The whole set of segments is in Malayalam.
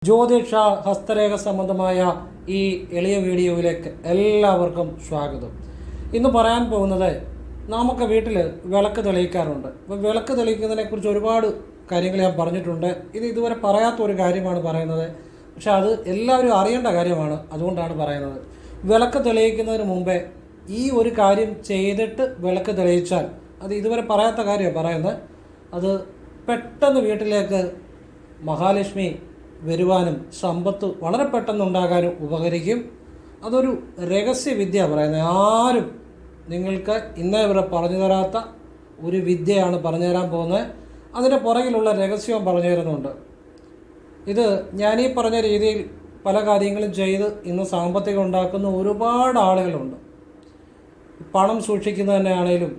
ജ്യോതിഷ ഹസ്തരേഖ സംബന്ധമായ ഈ എളിയ വീഡിയോയിലേക്ക് എല്ലാവർക്കും സ്വാഗതം. ഇന്ന് പറയാൻ പോകുന്നത്, നമുക്ക് വീട്ടിൽ വിളക്ക് തെളിയിക്കാറുണ്ട്. അപ്പോൾ വിളക്ക് തെളിയിക്കുന്നതിനെക്കുറിച്ച് ഒരുപാട് കാര്യങ്ങൾ ഞാൻ പറഞ്ഞിട്ടുണ്ട്. ഇത് ഇതുവരെ പറയാത്ത ഒരു കാര്യമാണ് പറയുന്നത്, പക്ഷെ അത് എല്ലാവരും അറിയേണ്ട കാര്യമാണ്, അതുകൊണ്ടാണ് പറയുന്നത്. വിളക്ക് തെളിയിക്കുന്നതിന് മുമ്പേ ഈ ഒരു കാര്യം ചെയ്തിട്ട് വിളക്ക് തെളിയിച്ചാൽ, അത് ഇതുവരെ പറയാത്ത കാര്യമാണ് പറയുന്നത്, അത് പെട്ടെന്ന് വീട്ടിലേക്ക് മഹാലക്ഷ്മി വരുവാനും സമ്പത്ത് വളരെ പെട്ടെന്നുണ്ടാകാനും ഉപകരിക്കും. അതൊരു രഹസ്യവിദ്യ പറയുന്നത്. ആരും നിങ്ങൾക്ക് ഇന്നേ വരെ പറഞ്ഞു തരാത്ത ഒരു വിദ്യയാണ് പറഞ്ഞു തരാൻ പോകുന്നത്. അതിൻ്റെ പുറകിലുള്ള രഹസ്യവും പറഞ്ഞു തരുന്നുണ്ട്. ഇത് ഞാനീ പറഞ്ഞ രീതിയിൽ പല കാര്യങ്ങളും ചെയ്ത് ഇന്ന് സാമ്പത്തികം ഉണ്ടാക്കുന്ന ഒരുപാട് ആളുകളുണ്ട്. പണം സൂക്ഷിക്കുന്നത് തന്നെയാണേലും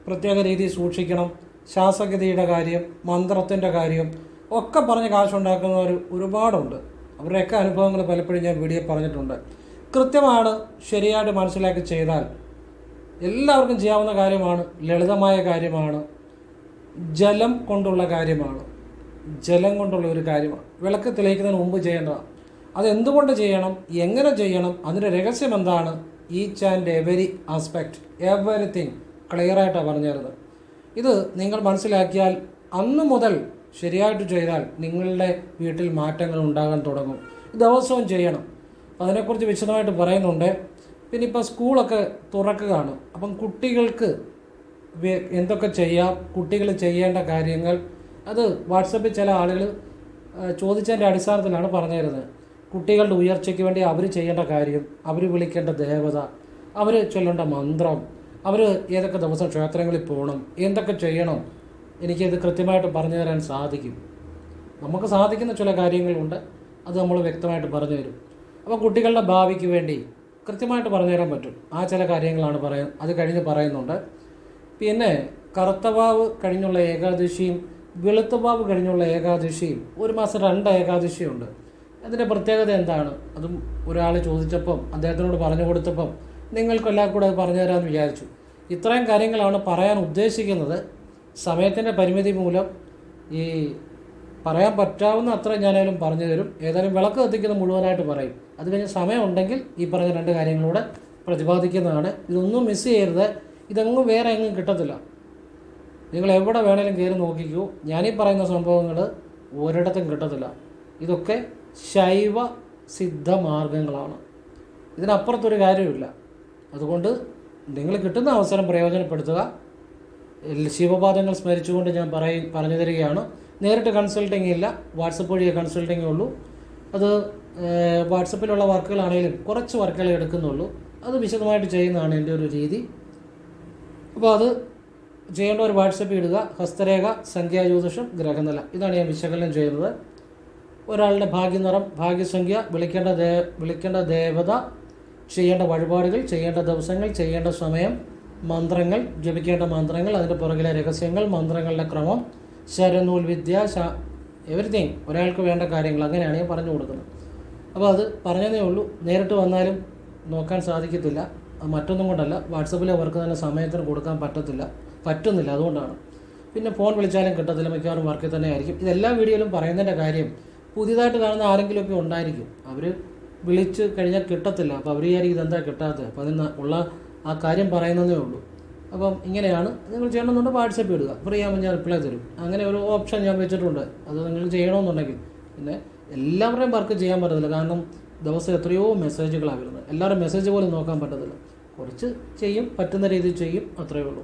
പ്രത്യേക രീതിയിൽ സൂക്ഷിക്കണം. ശാസ്ത്രഗതിയുടെ കാര്യം, മന്ത്രത്തിൻ്റെ കാര്യം ഒക്കെ പറഞ്ഞ് കാശുണ്ടാക്കുന്നവർ ഒരുപാടുണ്ട്. അവരുടെയൊക്കെ അനുഭവങ്ങൾ പലപ്പോഴും ഞാൻ വീഡിയോ പറഞ്ഞിട്ടുണ്ട്. കൃത്യമാണ്, ശരിയായിട്ട് മനസ്സിലാക്കി ചെയ്താൽ എല്ലാവർക്കും ചെയ്യാവുന്ന കാര്യമാണ്. ലളിതമായ കാര്യമാണ്. ജലം കൊണ്ടുള്ള കാര്യമാണ്. ജലം കൊണ്ടുള്ള ഒരു കാര്യമാണ്. വിളക്ക് തെളിയിക്കുന്നതിന് മുമ്പ് ചെയ്യേണ്ടതാണ്. അതെന്തുകൊണ്ട് ചെയ്യണം, എങ്ങനെ ചെയ്യണം, അതിൻ്റെ രഹസ്യം എന്താണ്, each and every aspect, everything ക്ലിയറായിട്ടാണ് പറഞ്ഞു തരുന്നത്. ഇത് നിങ്ങൾ മനസ്സിലാക്കിയാൽ അന്ന് മുതൽ ശരിയായിട്ട് ചെയ്താൽ നിങ്ങളുടെ വീട്ടിൽ മാറ്റങ്ങൾ ഉണ്ടാകാൻ തുടങ്ങും. ദിവസവും ചെയ്യണം. അതിനെക്കുറിച്ച് വിശദമായിട്ട് പറയുന്നുണ്ട്. പിന്നെ ഇപ്പോൾ സ്കൂളൊക്കെ തുറക്കുകയാണ്. അപ്പം കുട്ടികൾക്ക് എന്തൊക്കെ ചെയ്യാം, കുട്ടികൾ ചെയ്യേണ്ട കാര്യങ്ങൾ, അത് വാട്സപ്പിൽ ചില ആളുകൾ ചോദിച്ചതിൻ്റെ അടിസ്ഥാനത്തിലാണ് പറഞ്ഞു തരുന്നത്. കുട്ടികളുടെ ഉയർച്ചയ്ക്ക് വേണ്ടി അവർ ചെയ്യേണ്ട കാര്യം, അവർ വിളിക്കേണ്ട ദേവത, അവർ ചൊല്ലേണ്ട മന്ത്രം, അവർ ഏതൊക്കെ ദിവസം ക്ഷേത്രങ്ങളിൽ പോകണം, എന്തൊക്കെ ചെയ്യണം, എനിക്കത് കൃത്യമായിട്ട് പറഞ്ഞു തരാൻ സാധിക്കും. നമുക്ക് സാധിക്കുന്ന ചില കാര്യങ്ങളുണ്ട്, അത് നമ്മൾ വ്യക്തമായിട്ട് പറഞ്ഞു തരും. അപ്പോൾ കുട്ടികളുടെ ഭാവിക്ക് വേണ്ടി കൃത്യമായിട്ട് പറഞ്ഞു തരാൻ പറ്റും. ആ ചില കാര്യങ്ങളാണ് അത് കഴിഞ്ഞ് പറയുന്നുണ്ട്. പിന്നെ കറുത്തവാവ് കഴിഞ്ഞുള്ള ഏകാദശിയും വെളുത്തവാവ് കഴിഞ്ഞുള്ള ഏകാദശിയും ഒരു മാസം 2 ഏകാദശിയുണ്ട്. അതിൻ്റെ പ്രത്യേകത എന്താണ്, അതും ഒരാൾ ചോദിച്ചപ്പം അദ്ദേഹത്തിനോട് പറഞ്ഞു കൊടുത്തപ്പം നിങ്ങൾക്കെല്ലാം കൂടെ അത് പറഞ്ഞു തരാമെന്ന് വിചാരിച്ചു. ഇത്രയും കാര്യങ്ങളാണ് പറയാൻ ഉദ്ദേശിക്കുന്നത്. സമയത്തിൻ്റെ പരിമിതി മൂലം ഈ പറയാൻ പറ്റാവുന്ന അത്ര ഞാനായാലും പറഞ്ഞു തരും. ഏതായാലും വിളക്ക് കത്തിക്കുന്ന മുഴുവനായിട്ട് പറയും. അത് കഴിഞ്ഞ് സമയമുണ്ടെങ്കിൽ ഈ പറഞ്ഞ 2 കാര്യങ്ങളൂടെ പ്രതിപാദിക്കുന്നതാണ്. ഇതൊന്നും മിസ് ചെയ്യരുത്. ഇതെങ്ങും വേറെ എങ്ങും കിട്ടത്തില്ല. നിങ്ങൾ എവിടെ വേണേലും കയറി നോക്കിക്കൂ. ഞാനീ പറയുന്ന സംഭവങ്ങൾ ഒരിടത്തും കിട്ടത്തില്ല. ഇതൊക്കെ ശൈവ സിദ്ധ മാർഗങ്ങളാണ്. ഇതിനപ്പുറത്തൊരു കാര്യമില്ല. അതുകൊണ്ട് നിങ്ങൾ കിട്ടുന്ന അവസരം പ്രയോജനപ്പെടുത്തുക. ശിവപാദങ്ങൾ സ്മരിച്ചുകൊണ്ട് ഞാൻ പറഞ്ഞു തരികയാണ്. നേരിട്ട് കൺസൾട്ടിങ് ഇല്ല, വാട്സപ്പ് വഴിയേ കൺസൾട്ടിങ് ഉള്ളൂ. അത് വാട്സപ്പിലുള്ള വർക്കുകളാണെങ്കിലും കുറച്ച് വർക്കുകൾ എടുക്കുന്നുള്ളൂ. അത് വിശദമായിട്ട് ചെയ്യുന്നതാണ് എൻ്റെ ഒരു രീതി. അപ്പോൾ അത് ചെയ്യേണ്ട ഒരു വാട്സപ്പ് ഇടുക. ഹസ്തരേഖ, സംഖ്യാജ്യോതിഷം, ഗ്രഹനില, ഇതാണ് ഞാൻ വിശകലനം ചെയ്യുന്നത്. ഒരാളുടെ ഭാഗ്യനിറം, ഭാഗ്യസംഖ്യ, വിളിക്കേണ്ട ദേവത, ചെയ്യേണ്ട വഴിപാടുകൾ, ചെയ്യേണ്ട ദിവസങ്ങൾ, ചെയ്യേണ്ട സമയം, മന്ത്രങ്ങൾ, ജപിക്കേണ്ട മന്ത്രങ്ങൾ, അതിൻ്റെ പുറകിലെ രഹസ്യങ്ങൾ, മന്ത്രങ്ങളുടെ ക്രമം, ശരനൂൽ വിദ്യ, എവരിത്തിങ് ഒരാൾക്ക് വേണ്ട കാര്യങ്ങൾ, അങ്ങനെയാണ് ഞാൻ പറഞ്ഞു കൊടുക്കുന്നത്. അപ്പോൾ അത് പറഞ്ഞതേ ഉള്ളൂ. നേരിട്ട് വന്നാലും നോക്കാൻ സാധിക്കത്തില്ല. അത് മറ്റൊന്നും കൊണ്ടല്ല, വാട്സപ്പിലെ വർക്ക് തന്നെ സമയത്തിന് കൊടുക്കാൻ പറ്റുന്നില്ല, അതുകൊണ്ടാണ്. പിന്നെ ഫോൺ വിളിച്ചാലും കിട്ടത്തില്ല, മിക്കവാറും വർക്കിൽ തന്നെ ആയിരിക്കും. ഇതെല്ലാ വീഡിയോയിലും പറയുന്നതിൻ്റെ കാര്യം, പുതിയതായിട്ട് കാണുന്ന ആരെങ്കിലുമൊക്കെ ഉണ്ടായിരിക്കും, അവർ വിളിച്ച് കഴിഞ്ഞാൽ കിട്ടത്തില്ല. അപ്പോൾ അവർ വിചാരിക്കും ഇതെന്താ കിട്ടാത്തത്. അപ്പോൾ അതിന് ഉള്ള ആ കാര്യം പറയുന്നതേ ഉള്ളൂ. അപ്പം ഇങ്ങനെയാണ് നിങ്ങൾ ചെയ്യണമെന്നുണ്ട്, വാട്സപ്പ് ഇടുക, ഫ്രീ ആകുമ്പോൾ ഞാൻ റിപ്ലൈ തരും. അങ്ങനെ ഒരു ഓപ്ഷൻ ഞാൻ വെച്ചിട്ടുണ്ട്. അത് നിങ്ങൾ ചെയ്യണമെന്നുണ്ടെങ്കിൽ. പിന്നെ എല്ലാവരുടെയും വർക്ക് ചെയ്യാൻ പറ്റത്തില്ല, കാരണം ദിവസം എത്രയോ മെസ്സേജുകളാണ് വരുന്നത്. എല്ലാവരും മെസ്സേജ് പോലും നോക്കാൻ പറ്റത്തില്ല. കുറച്ച് ചെയ്യും, പറ്റുന്ന രീതിയിൽ ചെയ്യും, അത്രയേ ഉള്ളൂ.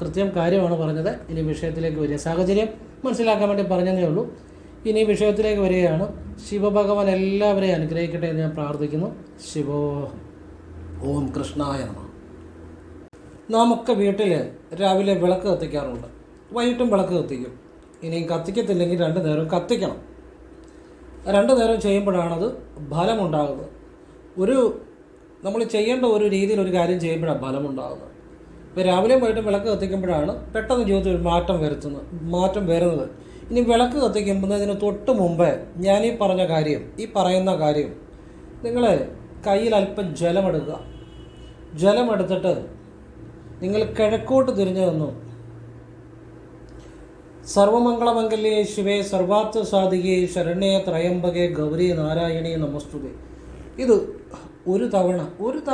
കൃത്യം കാര്യമാണ് പറഞ്ഞത്. ഇനി വിഷയത്തിലേക്ക് വരിക. സാഹചര്യം മനസ്സിലാക്കാൻ വേണ്ടി പറഞ്ഞതേ ഉള്ളൂ. ഇനി വിഷയത്തിലേക്ക് വരികയാണ്. ശിവഭഗവാൻ എല്ലാവരെയും അനുഗ്രഹിക്കട്ടെ എന്ന് ഞാൻ പ്രാർത്ഥിക്കുന്നു. ശിവോഹം. ഓം കൃഷ്ണായ നമഃ. നാമൊക്കെ വീട്ടിൽ രാവിലെ വിളക്ക് കത്തിക്കാറുണ്ട്, വൈകിട്ടും വിളക്ക് കത്തിക്കും. ഇനിയും കത്തിക്കത്തില്ലെങ്കിൽ 2 നേരം കത്തിക്കണം. 2 നേരം ചെയ്യുമ്പോഴാണത് ഫലമുണ്ടാകുന്നത്. നമ്മൾ ചെയ്യേണ്ട ഒരു രീതിയിൽ ഒരു കാര്യം ചെയ്യുമ്പോഴാണ് ഫലമുണ്ടാകുന്നത്. ഇപ്പോൾ രാവിലെയും വൈകിട്ടും വിളക്ക് കത്തിക്കുമ്പോഴാണ് പെട്ടെന്ന് ജീവിതത്തിൽ ഒരു മാറ്റം വരുന്നത്. ഇനി വിളക്ക് കത്തിക്കുമ്പോഴതിന് തൊട്ട് മുമ്പേ ഞാനീ പറയുന്ന കാര്യം, നിങ്ങൾ കയ്യിൽ അല്പം ജലമെടുക്കുക. ജലമെടുത്തിട്ട് നിങ്ങൾ കിഴക്കോട്ട് തിരിഞ്ഞു നിന്നു സർവമംഗളമംഗല്യേ ശിവേ സർവാർത്ഥ സാധികേ ശരണ്യേ ത്രയംബകേ ഗൗരി നാരായണീ നമസ്തുതേ. ഇത് ഒരു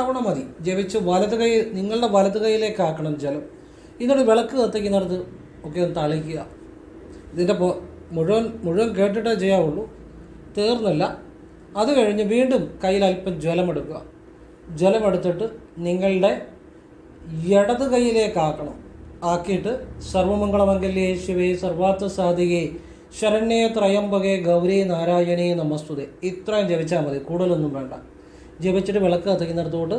തവണ മതി ജപിച്ച് നിങ്ങളുടെ വലത് കൈയിലേക്ക് ആക്കണം ജലം. ഇതിനോട് വിളക്ക് കത്തിക്കുന്നിടത്ത് ഒക്കെ ഒന്ന് തളിക്കുക. ഇതിൻ്റെ മുഴുവൻ കേട്ടിട്ടേ ചെയ്യാവുള്ളൂ, തീർന്നില്ല. അത് കഴിഞ്ഞ് വീണ്ടും കയ്യിൽ അല്പം ജലമെടുക്കുക. ജലമെടുത്തിട്ട് നിങ്ങളുടെ ഇടത് കൈയിലേക്കാക്കണം. ആക്കിയിട്ട് സർവമംഗളമംഗല്യേ ശിവേ സർവാർത്ഥ സാധികേ ശരണ്യേ ത്രയംബകേ ഗൗരി നാരായണീ നമസ്തുതേ. ഇത്രയും ജപിച്ചാൽ മതി, കൂടുതലൊന്നും വേണ്ട. ജപിച്ചിട്ട് വിളക്ക് കത്തിക്കുന്നിടത്തോട്ട്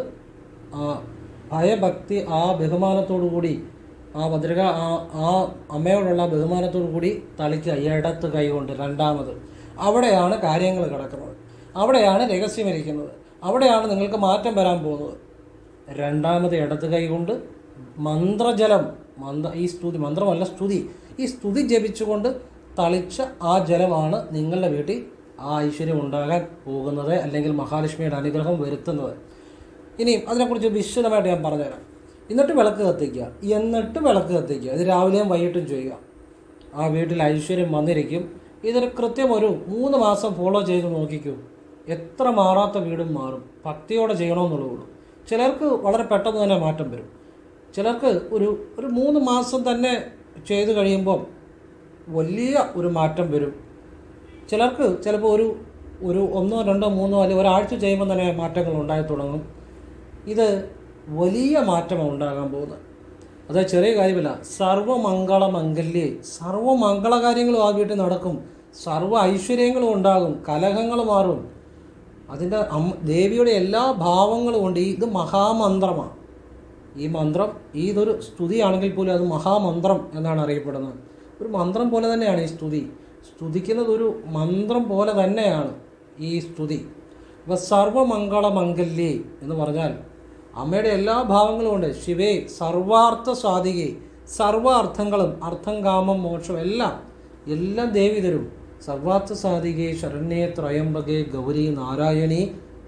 ഭയഭക്തി ബഹുമാനത്തോടു കൂടി ആ അമ്മയോടുള്ള ബഹുമാനത്തോടു കൂടി തളിക്കുക ഇടത്ത് കൈ കൊണ്ട്. രണ്ടാമത് അവിടെയാണ് കാര്യങ്ങൾ കിടക്കുന്നത്, അവിടെയാണ് രഹസ്യമിരിക്കുന്നത്, അവിടെയാണ് നിങ്ങൾക്ക് മാറ്റം വരാൻ പോകുന്നത്. രണ്ടാമത് ഇടത്ത് കൈ കൊണ്ട് മന്ത്രജലം ഈ സ്തുതി, മന്ത്രമല്ല സ്തുതി, ഈ സ്തുതി ജപിച്ചുകൊണ്ട് തളിച്ച ആ ജലമാണ് നിങ്ങളുടെ വീട്ടിൽ ആ ഐശ്വര്യം ഉണ്ടാകാൻ പോകുന്നത്, അല്ലെങ്കിൽ മഹാലക്ഷ്മിയുടെ അനുഗ്രഹം വരുത്തുന്നത്. ഇനിയും അതിനെക്കുറിച്ച് വിശദമായിട്ട് ഞാൻ പറഞ്ഞുതരാം. എന്നിട്ട് വിളക്ക് കത്തിക്കുക. ഇത് രാവിലെയും വൈകിട്ടും ചെയ്യുക. ആ വീട്ടിൽ ഐശ്വര്യം വന്നിരിക്കും. ഇതൊരു കൃത്യം ഒരു 3 മാസം ഫോളോ ചെയ്ത് നോക്കിക്കൂ. എത്ര മാറാത്ത വീടും മാറും. ഭക്തിയോടെ ചെയ്യണമെന്നുള്ളൂ. ചിലർക്ക് വളരെ പെട്ടെന്ന് തന്നെ മാറ്റം വരും. ചിലർക്ക് ഒരു 3 മാസം തന്നെ ചെയ്ത് കഴിയുമ്പോൾ വലിയ ഒരു മാറ്റം വരും. ചിലർക്ക് ചിലപ്പോൾ ഒരു 1, 2, 3 അല്ലെങ്കിൽ ഒരാഴ്ച ചെയ്യുമ്പോൾ തന്നെ മാറ്റങ്ങൾ ഉണ്ടായി തുടങ്ങും. ഇത് വലിയ മാറ്റമാണ് ഉണ്ടാകാൻ പോകുന്നത്. അത് ചെറിയ കാര്യമില്ല. സർവമംഗളമംഗല്യേ, സർവമംഗളകാര്യങ്ങളും ആ വീട്ടിൽ നടക്കും. സർവ്വ ഐശ്വര്യങ്ങളും ഉണ്ടാകും. കലഹങ്ങൾ മാറും. അതിൻ്റെ ദേവിയുടെ എല്ലാ ഭാവങ്ങളും ഉണ്ട്. ഇത് മഹാമന്ത്രമാണ്. ഈ മന്ത്രം ഇതൊരു സ്തുതിയാണെങ്കിൽ പോലും അത് മഹാമന്ത്രം എന്നാണ് അറിയപ്പെടുന്നത്. ഒരു മന്ത്രം പോലെ തന്നെയാണ് ഈ സ്തുതിക്കുന്നത്. ഒരു മന്ത്രം പോലെ തന്നെയാണ് ഈ സ്തുതി. അപ്പോൾ സർവമംഗളമംഗല്യേ എന്ന് പറഞ്ഞാൽ അമ്മയുടെ എല്ലാ ഭാവങ്ങളും ഉണ്ട്. ശിവേ സർവാർത്ഥ സാധികേ, സർവ അർത്ഥങ്ങളും, അർത്ഥം കാമം മോക്ഷം എല്ലാം ദേവി തരും. സർവാർത്ഥ സാധികേ ശരണ്യേ ത്രയംബകേ ഗൗരി നാരായണി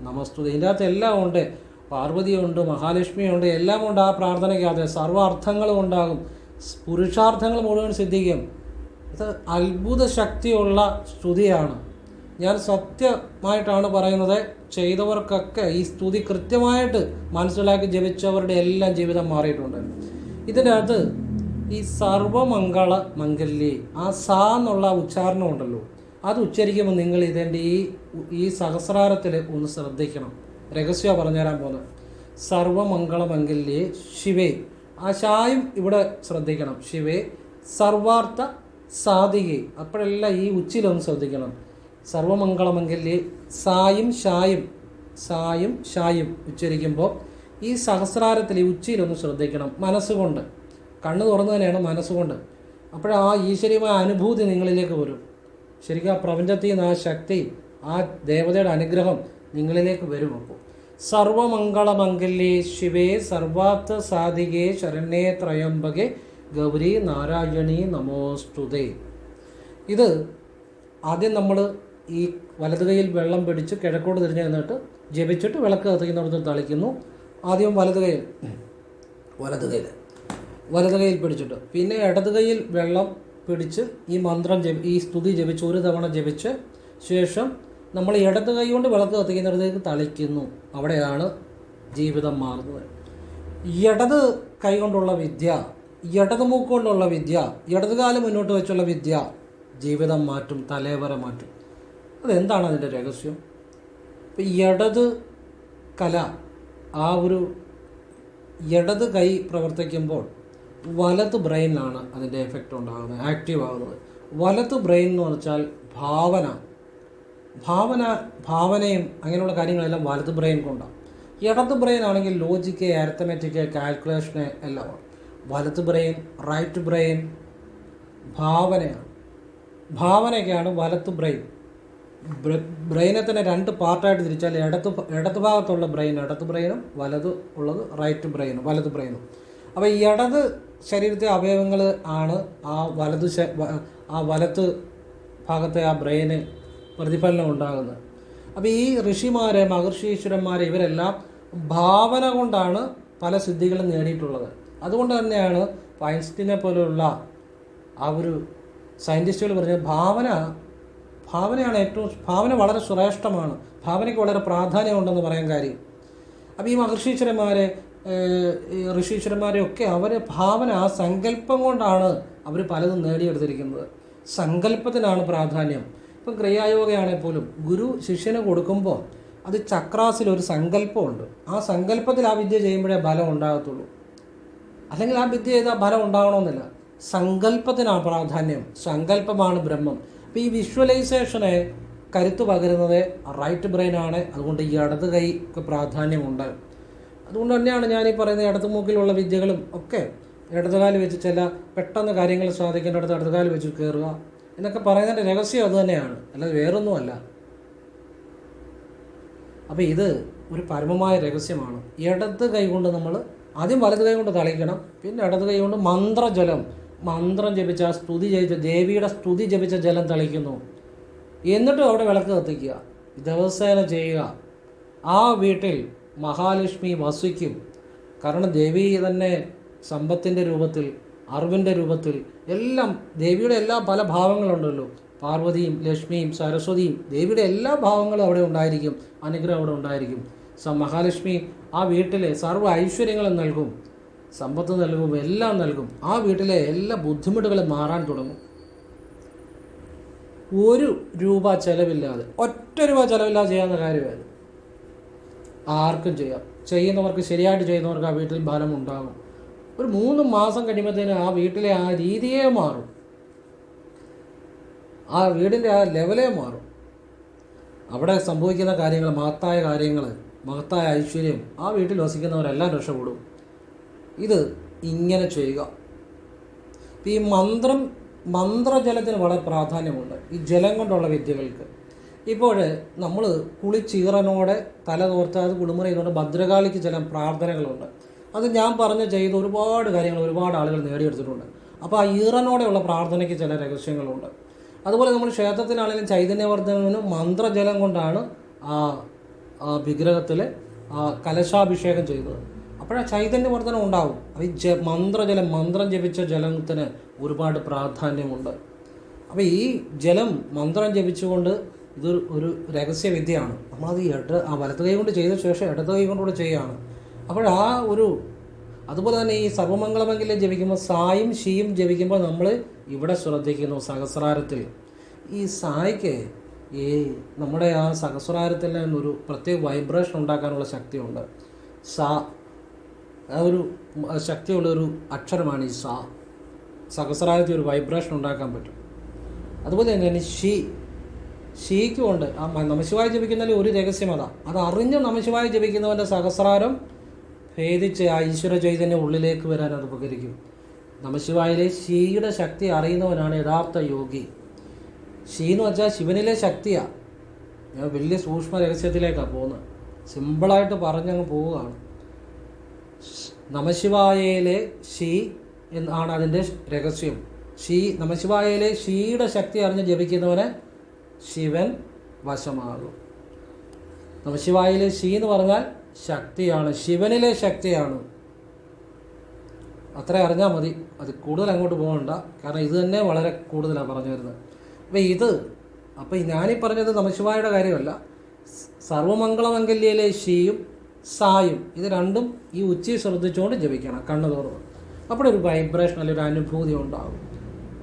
നമസ്തുതേ. ഇതിൻ്റെ അകത്ത് എല്ലാം ഉണ്ട്. പാർവതിയുണ്ട്, മഹാലക്ഷ്മിയുണ്ട്, എല്ലാം ഉണ്ട്. ആ പ്രാർത്ഥനയ്ക്കകത്ത് സർവ്വ അർത്ഥങ്ങളും ഉണ്ടാകും. പുരുഷാർത്ഥങ്ങൾ മുഴുവൻ സിദ്ധിക്കും. ഇത് അത്ഭുത ശക്തിയുള്ള സ്തുതിയാണ്. ഞാൻ സത്യമായിട്ടാണ് പറയുന്നത്. ചെയ്തവർക്കൊക്കെ ഈ സ്തുതി കൃത്യമായിട്ട് മനസ്സിലാക്കി ജപിച്ചവരുടെ എല്ലാം ജീവിതം മാറിയിട്ടുണ്ട്. ഇതിൻ്റെ അകത്ത് ഈ സർവമംഗള മംഗല്യേ, ആ സാ എന്നുള്ള ഉച്ചാരണം ഉണ്ടല്ലോ, അത് ഉച്ചരിക്കുമ്പോൾ നിങ്ങൾ ഇതിൻ്റെ ഈ സഹസ്രാരത്തിൽ ഒന്ന് ശ്രദ്ധിക്കണം. രഹസ്യം പറഞ്ഞുതരാൻ പോകുന്നത്. സർവമംഗളമംഗല്യേ ശിവേ, ആ ശായും ഇവിടെ ശ്രദ്ധിക്കണം. ശിവേ സർവാർത്ഥ സാധികേ, അപ്പോഴെല്ലാം ഈ ഉച്ചിലൊന്ന് ശ്രദ്ധിക്കണം. സർവമംഗളമംഗല്യേ സായും ഷായും ഉച്ചരിക്കുമ്പോൾ ഈ സഹസ്രാരത്തിൽ ഈ ഉച്ചിയിലൊന്ന് ശ്രദ്ധിക്കണം. മനസ്സുകൊണ്ട്, കണ്ണ് തുറന്നു തന്നെയാണ് മനസ്സുകൊണ്ട്. അപ്പോഴാ ആ ഈശ്വരീയമായ അനുഭൂതി നിങ്ങളിലേക്ക് വരും. ശരിക്കും ആ പ്രപഞ്ചത്തിൽ നിന്ന് ആ ശക്തി, ആ ദേവതയുടെ അനുഗ്രഹം നിങ്ങളിലേക്ക് വരും. അപ്പോൾ സർവമംഗളമംഗല്യേ ശിവേ സർവാർത്ഥ സാധികേ ശരണ്യേ ത്രയംബകേ ഗൗരി നാരായണീ നമോസ്തുതേ. ഇത് ആദ്യം നമ്മൾ ഈ വലത് കൈയിൽ വെള്ളം പിടിച്ച് കിഴക്കോട്ട് തിരിഞ്ഞ് നിന്നിട്ട് ജപിച്ചിട്ട് വിളക്ക് കത്തിക്കുന്നിടത്ത് തളിക്കുന്നു. ആദ്യം വലത് കൈയിൽ പിടിച്ചിട്ട്, പിന്നെ ഇടത് കൈയിൽ വെള്ളം പിടിച്ച് ഈ സ്തുതി ജപിച്ച് ഒരു തവണ ജപിച്ച് ശേഷം നമ്മൾ ഇടത് കൈ കൊണ്ട് വിളക്ക് കത്തിക്കുന്നിടത്തേക്ക് തളിക്കുന്നു. അവിടെയാണ് ജീവിതം മാറുന്നത്. ഇടത് കൈ കൊണ്ടുള്ള വിദ്യ, ഇടത് മൂക്ക് കൊണ്ടുള്ള വിദ്യ, ഇടത് കാലം മുന്നോട്ട് വെച്ചുള്ള വിദ്യ ജീവിതം മാറ്റും, തലേവര മാറ്റും. അതെന്താണ് അതിൻ്റെ രഹസ്യം? ഇപ്പം ഇടത് കല, ആ ഒരു ഇടത് കൈ പ്രവർത്തിക്കുമ്പോൾ വലത് ബ്രെയിനിലാണ് അതിൻ്റെ എഫക്റ്റ് ഉണ്ടാകുന്നത്, ആക്റ്റീവ് ആകുന്നത്. വലത് ബ്രെയിൻ എന്ന് വെച്ചാൽ ഭാവനയും അങ്ങനെയുള്ള കാര്യങ്ങളെല്ലാം വലത് ബ്രെയിൻ കൊണ്ടാണ്. ഇടത് ബ്രെയിൻ ആണെങ്കിൽ ലോജിക്ക്, അരിത്തമെറ്റിക്, കാൽക്കുലേഷന് എല്ലാം. വലത് ബ്രെയിൻ, റൈറ്റ് ബ്രെയിൻ ഭാവനയൊക്കെയാണ് വലത്ത് ബ്രെയിൻ. ബ്രെയിനെ തന്നെ 2 പാർട്ടായിട്ട് തിരിച്ചാൽ ഇടത് ഭാഗത്തുള്ള ബ്രെയിൻ ഇടത് ബ്രെയിനും വലത് ഉള്ളത് വലത് ബ്രെയിനും. അപ്പോൾ ഈ ഇടത് ശരീരത്തെ അവയവങ്ങൾ ആണ് ആ വലത്ത് ഭാഗത്തെ ആ ബ്രെയിന് പ്രതിഫലനം ഉണ്ടാകുന്നത്. അപ്പോൾ ഈ ഋഷിമാരെ, മഹർഷീശ്വരന്മാരെ ഇവരെല്ലാം ഭാവന കൊണ്ടാണ് പല സിദ്ധികളും നേടിയിട്ടുള്ളത്. അതുകൊണ്ട് തന്നെയാണ് ഐൻസ്റ്റീനെ പോലെയുള്ള ആ ഒരു സയൻറ്റിസ്റ്റുകൾ പറഞ്ഞത് ഭാവനയാണ് ഭാവന വളരെ ശ്രേഷ്ഠമാണ്, ഭാവനയ്ക്ക് വളരെ പ്രാധാന്യമുണ്ടെന്ന് പറയാൻ കാര്യം. അപ്പോൾ ഈ ഋഷീശ്വരന്മാരെയൊക്കെ അവർ ഭാവന, ആ സങ്കല്പം കൊണ്ടാണ് അവർ പലതും നേടിയെടുത്തിരിക്കുന്നത്. സങ്കല്പത്തിനാണ് പ്രാധാന്യം. ഇപ്പം ക്രിയായോഗയാണെങ്കിൽ പോലും ഗുരു ശിഷ്യന് കൊടുക്കുമ്പോൾ അത് ചക്രാസിലൊരു സങ്കല്പമുണ്ട്. ആ സങ്കല്പത്തിൽ ആ വിദ്യ ചെയ്യുമ്പോഴേ ഫലം ഉണ്ടാകത്തുള്ളൂ. അല്ലെങ്കിൽ ആ വിദ്യ ചെയ്താൽ ഫലം ഉണ്ടാകണമെന്നില്ല. സങ്കല്പത്തിനാണ് പ്രാധാന്യം. സങ്കല്പമാണ് ബ്രഹ്മം. അപ്പോൾ ഈ വിഷ്വലൈസേഷനെ കരുത്ത് പകരുന്നത് റൈറ്റ് ബ്രെയിനാണ്. അതുകൊണ്ട് ഈ ഇടത് കൈക്ക് പ്രാധാന്യമുണ്ട്. അതുകൊണ്ട് തന്നെയാണ് ഞാനീ പറയുന്ന ഇടത് മൂക്കിലുള്ള വിദ്യകളും ഒക്കെ ഇടതുകാല് വെച്ച് ചില പെട്ടെന്ന് കാര്യങ്ങൾ സാധിക്കേണ്ടടുത്ത് ഇടതുകാല് വെച്ച് കയറുക എന്നൊക്കെ പറയുന്നതിൻ്റെ രഹസ്യം അതുതന്നെയാണ്, അല്ലാതെ വേറൊന്നുമല്ല. അപ്പോൾ ഇത് ഒരു പരമമായ രഹസ്യമാണ്. ഇടത് കൈ കൊണ്ട് നമ്മൾ ആദ്യം വലത് കൈ കൊണ്ട് തളിക്കണം, പിന്നെ ഇടത് കൈ കൊണ്ട് മന്ത്രം ജപിച്ച സ്തുതി ജപിച്ച ദേവിയുടെ സ്തുതി ജപിച്ച ജലം തളിക്കുന്നു. എന്നിട്ടും അവിടെ വിളക്ക് കത്തിക്കുക, ദിവസേന ചെയ്യുക. ആ വീട്ടിൽ മഹാലക്ഷ്മി വസിക്കും. കാരണം ദേവി തന്നെ സമ്പത്തിൻ്റെ രൂപത്തിൽ, അറിവിൻ്റെ രൂപത്തിൽ എല്ലാം, ദേവിയുടെ എല്ലാ പല ഭാവങ്ങളുണ്ടല്ലോ, പാർവതിയും ലക്ഷ്മിയും സരസ്വതിയും, ദേവിയുടെ എല്ലാ ഭാവങ്ങളും അവിടെ ഉണ്ടായിരിക്കും, അനുഗ്രഹം അവിടെ ഉണ്ടായിരിക്കും. മഹാലക്ഷ്മി ആ വീട്ടിലെ സർവ്വ ഐശ്വര്യങ്ങളും നൽകും, സമ്പത്ത് നൽകും, എല്ലാം നൽകും. ആ വീട്ടിലെ എല്ലാ ബുദ്ധിമുട്ടുകളും മാറാൻ തുടങ്ങും. 1 രൂപ ചിലവില്ലാതെ, ഒറ്റ രൂപ ചിലവില്ലാതെ ചെയ്യാവുന്ന കാര്യമായിരുന്നു. ആർക്കും ചെയ്യാം. ചെയ്യുന്നവർക്ക്, ശരിയായിട്ട് ചെയ്യുന്നവർക്ക് ആ വീട്ടിൽ ഫലം ഉണ്ടാകും. ഒരു 3 മാസം കഴിയുമ്പോഴത്തേന് ആ വീട്ടിലെ ആ രീതിയേ മാറും, ആ വീടിൻ്റെ ആ ലെവലേ മാറും. അവിടെ സംഭവിക്കുന്ന കാര്യങ്ങൾ, മഹത്തായ കാര്യങ്ങൾ, മഹത്തായ ഐശ്വര്യം, ആ വീട്ടിൽ വസിക്കുന്നവരെല്ലാം രക്ഷപ്പെടും. ഇത് ഇങ്ങനെ ചെയ്യുക. ഈ മന്ത്രജലത്തിന് വളരെ പ്രാധാന്യമുണ്ട്, ഈ ജലം കൊണ്ടുള്ള വിദ്യകൾക്ക്. ഇപ്പോൾ നമ്മൾ കുളിച്ചീറനോടെ തല തോർത്ത് അത് കുളിമുറ ചെയ്തുകൊണ്ട് ഭദ്രകാളിക്ക് ചില പ്രാർത്ഥനകളുണ്ട്. അത് ഞാൻ ചെയ്ത ഒരുപാട് കാര്യങ്ങൾ ഒരുപാട് ആളുകൾ നേടിയെടുത്തിട്ടുണ്ട്. അപ്പോൾ ആ ഈറനോടെയുള്ള പ്രാർത്ഥനയ്ക്ക് ചില രഹസ്യങ്ങളുണ്ട്. അതുപോലെ നമ്മൾ ക്ഷേത്രത്തിലാണെങ്കിലും ചൈതന്യവർദ്ധനവിനും മന്ത്രജലം കൊണ്ടാണ് ആ വിഗ്രഹത്തിൽ കലശാഭിഷേകം ചെയ്തത്. അപ്പോഴാ ചൈതന്യവർദ്ധനം ഉണ്ടാവും. ഈ മന്ത്രം ജപിച്ച ജലത്തിന് ഒരുപാട് പ്രാധാന്യമുണ്ട്. അപ്പോൾ ഈ ജലം മന്ത്രം ജപിച്ചുകൊണ്ട് ഒരു രഹസ്യവിദ്യയാണ്. നമ്മളത് വലത്ത് കൈ കൊണ്ട് ചെയ്ത ശേഷം ഇടത് കൈ കൊണ്ടുകൂടെ ചെയ്യുകയാണ്. അതുപോലെ തന്നെ ഈ സർവമംഗളമംഗല്യം ജപിക്കുമ്പോൾ സായും ഷീയും ജപിക്കുമ്പോൾ നമ്മൾ ഇവിടെ ശ്രദ്ധിക്കുന്നു സഹസ്രാരത്തിൽ. ഈ സായ്ക്ക് ഈ നമ്മുടെ ആ സഹസ്രാരത്തിൽ നിന്നൊരു പ്രത്യേക വൈബ്രേഷൻ ഉണ്ടാക്കാനുള്ള ശക്തിയുണ്ട്. ഒരു ശക്തിയുള്ളൊരു അക്ഷരമാണ് ഈ സഹസ്രാരത്തിൽ ഒരു വൈബ്രേഷൻ ഉണ്ടാക്കാൻ പറ്റും. അതുപോലെ തന്നെയാണ് ഷീക്കുമുണ്ട്. ആ നമശിവായ ജപിക്കുന്നതിൽ ഒരു രഹസ്യം അത് അറിഞ്ഞ് നമശിവായ ജപിക്കുന്നവൻ്റെ സഹസ്രാരം ഭേദിച്ച് ആ ഈശ്വര ചൈതന്യം ഉള്ളിലേക്ക് വരാൻ അത് ഉപകരിക്കും. നമശിവായിലെ ഷീയുടെ ശക്തി അറിയുന്നവനാണ് യഥാർത്ഥ യോഗി. ഷീ എന്ന് വെച്ചാൽ ശിവനിലെ ശക്തിയാണ്. ഞാൻ വലിയ സൂക്ഷ്മ രഹസ്യത്തിലേക്കാണ് പോകുന്നത്, സിമ്പിളായിട്ട് പറഞ്ഞങ്ങ് പോവുകയാണ്. നമശിവായയിലെ ഷീ എന്നാണ് അതിൻ്റെ രഹസ്യം. നമശിവായയിലെ ഷീയുടെ ശക്തി അറിഞ്ഞ് ജപിക്കുന്നവന് ശിവൻ വശമാകും. നമശിവായയിലെ ഷീ എന്ന് പറഞ്ഞാൽ ശക്തിയാണ്, ശിവനിലെ ശക്തിയാണ്. അത്ര അറിഞ്ഞാൽ മതി, അത് കൂടുതൽ അങ്ങോട്ട് പോകണ്ട. കാരണം ഇത് തന്നെ വളരെ കൂടുതലാണ് പറഞ്ഞു വരുന്നത്. അപ്പോൾ ഞാനീ പറഞ്ഞത് നമശിവായുടെ കാര്യമല്ല, സർവമംഗളമംഗല്യയിലെ ഷീയും സായും ഇത് രണ്ടും ഈ ഉച്ചി ശ്രദ്ധിച്ചുകൊണ്ട് ജപിക്കണം, കണ്ണു തുറന്ന്. അപ്പോഴൊരു വൈബ്രേഷൻ അല്ലെങ്കിൽ ഒരു അനുഭൂതി ഉണ്ടാകും.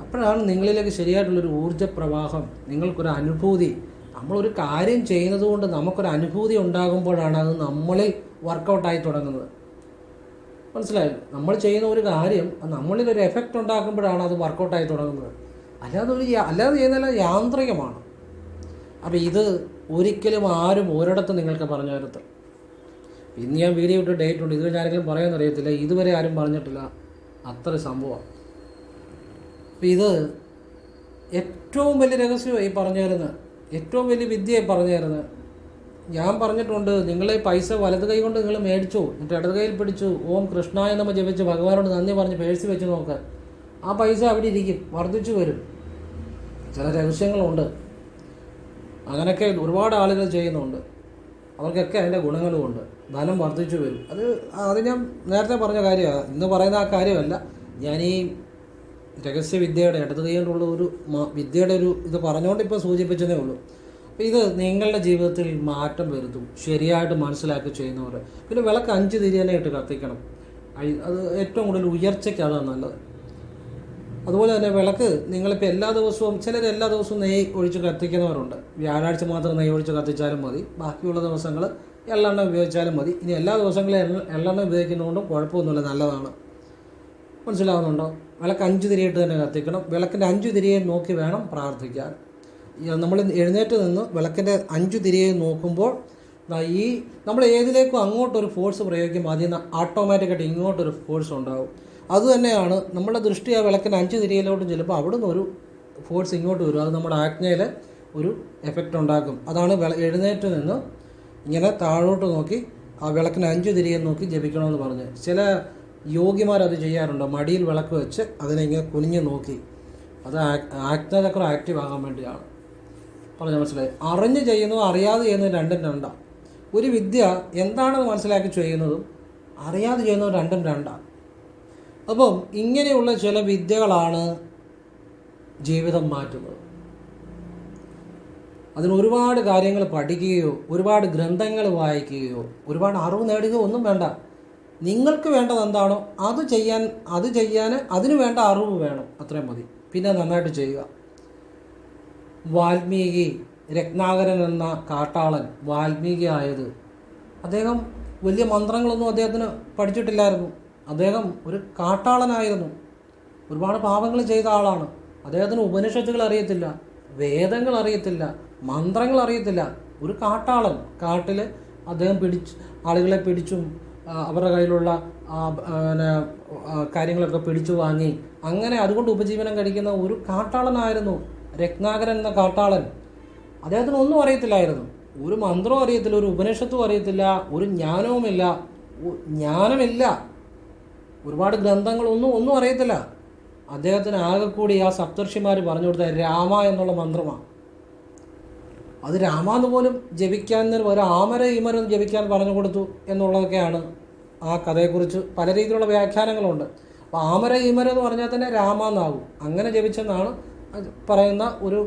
അപ്പോഴാണ് നിങ്ങളിലേക്ക് ശരിയായിട്ടുള്ളൊരു ഊർജ്ജപ്രവാഹം, നിങ്ങൾക്കൊരു അനുഭൂതി. നമ്മളൊരു കാര്യം ചെയ്യുന്നത് കൊണ്ട് നമുക്കൊരു അനുഭൂതി ഉണ്ടാകുമ്പോഴാണ് അത് നമ്മളിൽ വർക്കൗട്ടായി തുടങ്ങുന്നത്. മനസ്സിലായല്ലോ? നമ്മൾ ചെയ്യുന്ന ഒരു കാര്യം നമ്മളിലൊരു എഫക്റ്റ് ഉണ്ടാക്കുമ്പോഴാണ് അത് വർക്കൗട്ടായി തുടങ്ങുന്നത്. അല്ലാതെ ചെയ്യുന്നതല്ല, യാന്ത്രികമാണ്. അപ്പോൾ ഇത് ഒരിക്കലും ആരും ഒരിടത്ത് നിങ്ങൾക്ക് പറഞ്ഞു തരത്തില്ല. ഇന്ന് ഞാൻ വീഡിയോ ഇട്ട് ഡേറ്റ് ഉണ്ട്, ഇത് ആരെങ്കിലും പറയാമെന്നറിയത്തില്ല, ഇതുവരെ ആരും പറഞ്ഞിട്ടില്ല. അത്ര സംഭവമാണ്. അപ്പം ഇത് ഏറ്റവും വലിയ രഹസ്യമായി പറഞ്ഞു തരുന്നത്, ഏറ്റവും വലിയ വിദ്യയായി പറഞ്ഞു തരുന്നത്. ഞാൻ പറഞ്ഞിട്ടുണ്ട്, നിങ്ങളെ പൈസ വലത് കൈ കൊണ്ട് നിങ്ങൾ മേടിച്ചു, എന്നിട്ട് ഇടത് കൈയിൽ പിടിച്ചു ഓം കൃഷ്ണായ നമഃ ജപിച്ച് ഭഗവാനോട് നന്ദി പറഞ്ഞ് പേഴ്സ് വെച്ച് നോക്കുക, ആ പൈസ അവിടെ ഇരിക്കും, വർദ്ധിച്ചു വരും. ചില രഹസ്യങ്ങളുണ്ട്, അങ്ങനെയൊക്കെ ഒരുപാട് ആളുകൾ ചെയ്യുന്നുണ്ട്. അവർക്കൊക്കെ അതിൻ്റെ ഗുണങ്ങളുമുണ്ട്. ധനം വർദ്ധിച്ചു വരും. അത് ഞാൻ നേരത്തെ പറഞ്ഞ കാര്യമാണ്, ഇന്ന് പറയുന്ന ആ കാര്യമല്ല. ഞാൻ രഹസ്യവിദ്യയുടെ ഇടത് കൈകൊണ്ടുള്ള ഒരു വിദ്യയുടെ ഒരു ഇത് പറഞ്ഞുകൊണ്ട് ഇപ്പോൾ സൂചിപ്പിച്ചതേ ഉള്ളൂ. അപ്പോൾ ഇത് നിങ്ങളുടെ ജീവിതത്തിൽ മാറ്റം വരുത്തും, ശരിയായിട്ട് മനസ്സിലാക്കി ചെയ്യുന്നവർ. പിന്നെ വിളക്ക് 5 തിരി തന്നെ ഇട്ട് കത്തിക്കണം. അത് ഏറ്റവും കൂടുതൽ ഉയർച്ചയ്ക്ക് അതാണ് നല്ലത്. അതുപോലെ തന്നെ വിളക്ക് നിങ്ങളിപ്പോൾ എല്ലാ ദിവസവും, ചിലർ എല്ലാ ദിവസവും നെയ്യ് ഒഴിച്ച് കത്തിക്കുന്നവരുണ്ട്. വ്യാഴാഴ്ച മാത്രം നെയ്യ് ഒഴിച്ച് കത്തിച്ചാലും മതി, ബാക്കിയുള്ള ദിവസങ്ങൾ എള്ളെണ്ണ ഉപയോഗിച്ചാലും മതി. ഇനി എല്ലാ ദിവസങ്ങളും എള്ളെണ്ണ ഉപയോഗിക്കുന്നതുകൊണ്ടും കുഴപ്പമൊന്നുമില്ല, നല്ലതാണ്. മനസ്സിലാവുന്നുണ്ടോ? വിളക്ക് 5 തിരിയിട്ട് തന്നെ കത്തിക്കണം. വിളക്കിൻ്റെ 5 തിരിയെ നോക്കി വേണം പ്രാർത്ഥിക്കാൻ. നമ്മൾ എഴുന്നേറ്റ് നിന്ന് വിളക്കിൻ്റെ 5 തിരിയെ നോക്കുമ്പോൾ ഈ നമ്മൾ ഏതിലേക്കും അങ്ങോട്ടൊരു ഫോഴ്സ് പ്രയോഗിക്കുമ്പോൾ അതിൽ നിന്ന് ഓട്ടോമാറ്റിക്കായിട്ട് ഇങ്ങോട്ടൊരു ഫോഴ്സ് ഉണ്ടാകും. അതുതന്നെയാണ് നമ്മുടെ ദൃഷ്ടി ആ വിളക്കിൻ്റെ 5 തിരിയിലോട്ടും ചിലപ്പോൾ അവിടെ നിന്ന് ഒരു ഫോഴ്സ് ഇങ്ങോട്ട് വരും. അത് നമ്മുടെ ആജ്ഞയിൽ ഒരു എഫക്റ്റ് ഉണ്ടാക്കും. അതാണ് എഴുന്നേറ്റ് നിന്ന് ഇങ്ങനെ താഴോട്ട് നോക്കി ആ വിളക്കിന് 5 തിരിയെ നോക്കി ജപിക്കണമെന്ന് പറഞ്ഞ് ചില യോഗിമാരത് ചെയ്യാറുണ്ട്. മടിയിൽ വിളക്ക് വെച്ച് അതിനെ ഇങ്ങനെ കുനിഞ്ഞ് നോക്കി. അത് ആജ്ഞാചക്രം ആക്റ്റീവ് ആകാൻ വേണ്ടിയാണ്. പറഞ്ഞാൽ മനസ്സിലായി? അറിഞ്ഞ് ചെയ്യുന്നതും അറിയാതെ ചെയ്യുന്നതും രണ്ടും രണ്ടാണ്. ഒരു വിദ്യ എന്താണെന്ന് മനസ്സിലാക്കി ചെയ്യുന്നതും അറിയാതെ ചെയ്യുന്നതും രണ്ടും രണ്ടാണ്. അപ്പം ഇങ്ങനെയുള്ള ചില വിദ്യകളാണ് ജീവിതം മാറ്റുന്നത്. അതിന് ഒരുപാട് കാര്യങ്ങൾ പഠിക്കുകയോ ഒരുപാട് ഗ്രന്ഥങ്ങൾ വായിക്കുകയോ ഒരുപാട് അറിവ് നേടുകയോ ഒന്നും വേണ്ട. നിങ്ങൾക്ക് വേണ്ടത് എന്താണോ അത് ചെയ്യാൻ അതിന് വേണ്ട അറിവ് വേണം, അത്രയും മതി. പിന്നെ നന്നായിട്ട് ചെയ്യുക. വാൽമീകി, രത്നാകരൻ എന്ന കാട്ടാളൻ വാൽമീകി ആയത്, അദ്ദേഹം വലിയ മന്ത്രങ്ങളൊന്നും അദ്ദേഹത്തിന് പഠിച്ചിട്ടില്ലായിരുന്നു. അദ്ദേഹം ഒരു കാട്ടാളനായിരുന്നു. ഒരുപാട് പാപങ്ങൾ ചെയ്ത ആളാണ്. അദ്ദേഹത്തിന് ഉപനിഷത്തുകൾ അറിയത്തില്ല, വേദങ്ങൾ അറിയത്തില്ല, മന്ത്രങ്ങൾ അറിയത്തില്ല. ഒരു കാട്ടാളൻ. കാട്ടിൽ അദ്ദേഹം ആളുകളെ പിടിച്ചും അവരുടെ കയ്യിലുള്ള കാര്യങ്ങളൊക്കെ പിടിച്ചു വാങ്ങി അങ്ങനെ അതുകൊണ്ട് ഉപജീവനം കഴിക്കുന്ന ഒരു കാട്ടാളനായിരുന്നു രത്നാകരൻ എന്ന കാട്ടാളൻ. അദ്ദേഹത്തിന് ഒന്നും അറിയത്തില്ലായിരുന്നു. ഒരു മന്ത്രവും അറിയത്തില്ല, ഒരു ഉപനിഷത്തും അറിയത്തില്ല, ഒരു ജ്ഞാനമില്ല, ഒരുപാട് ഗ്രന്ഥങ്ങളൊന്നും അറിയത്തില്ല. അദ്ദേഹത്തിന് ആകെ കൂടി ആ സപ്തർഷിമാർ പറഞ്ഞു കൊടുത്ത രാമ എന്നുള്ള മന്ത്രമാണ്. അത് രാമാന്ന് പോലും ജപിക്കാൻ ഒരു ആമര ഈമരം ജപിക്കാൻ പറഞ്ഞു കൊടുത്തു എന്നുള്ളതൊക്കെയാണ് ആ കഥയെക്കുറിച്ച് പല രീതിയിലുള്ള വ്യാഖ്യാനങ്ങളുണ്ട്. അപ്പോൾ ആമര ഈമരം എന്ന് പറഞ്ഞാൽ തന്നെ രാമാന്നാകും. അങ്ങനെ ജപിച്ചെന്നാണ് പറയുന്ന ഒരു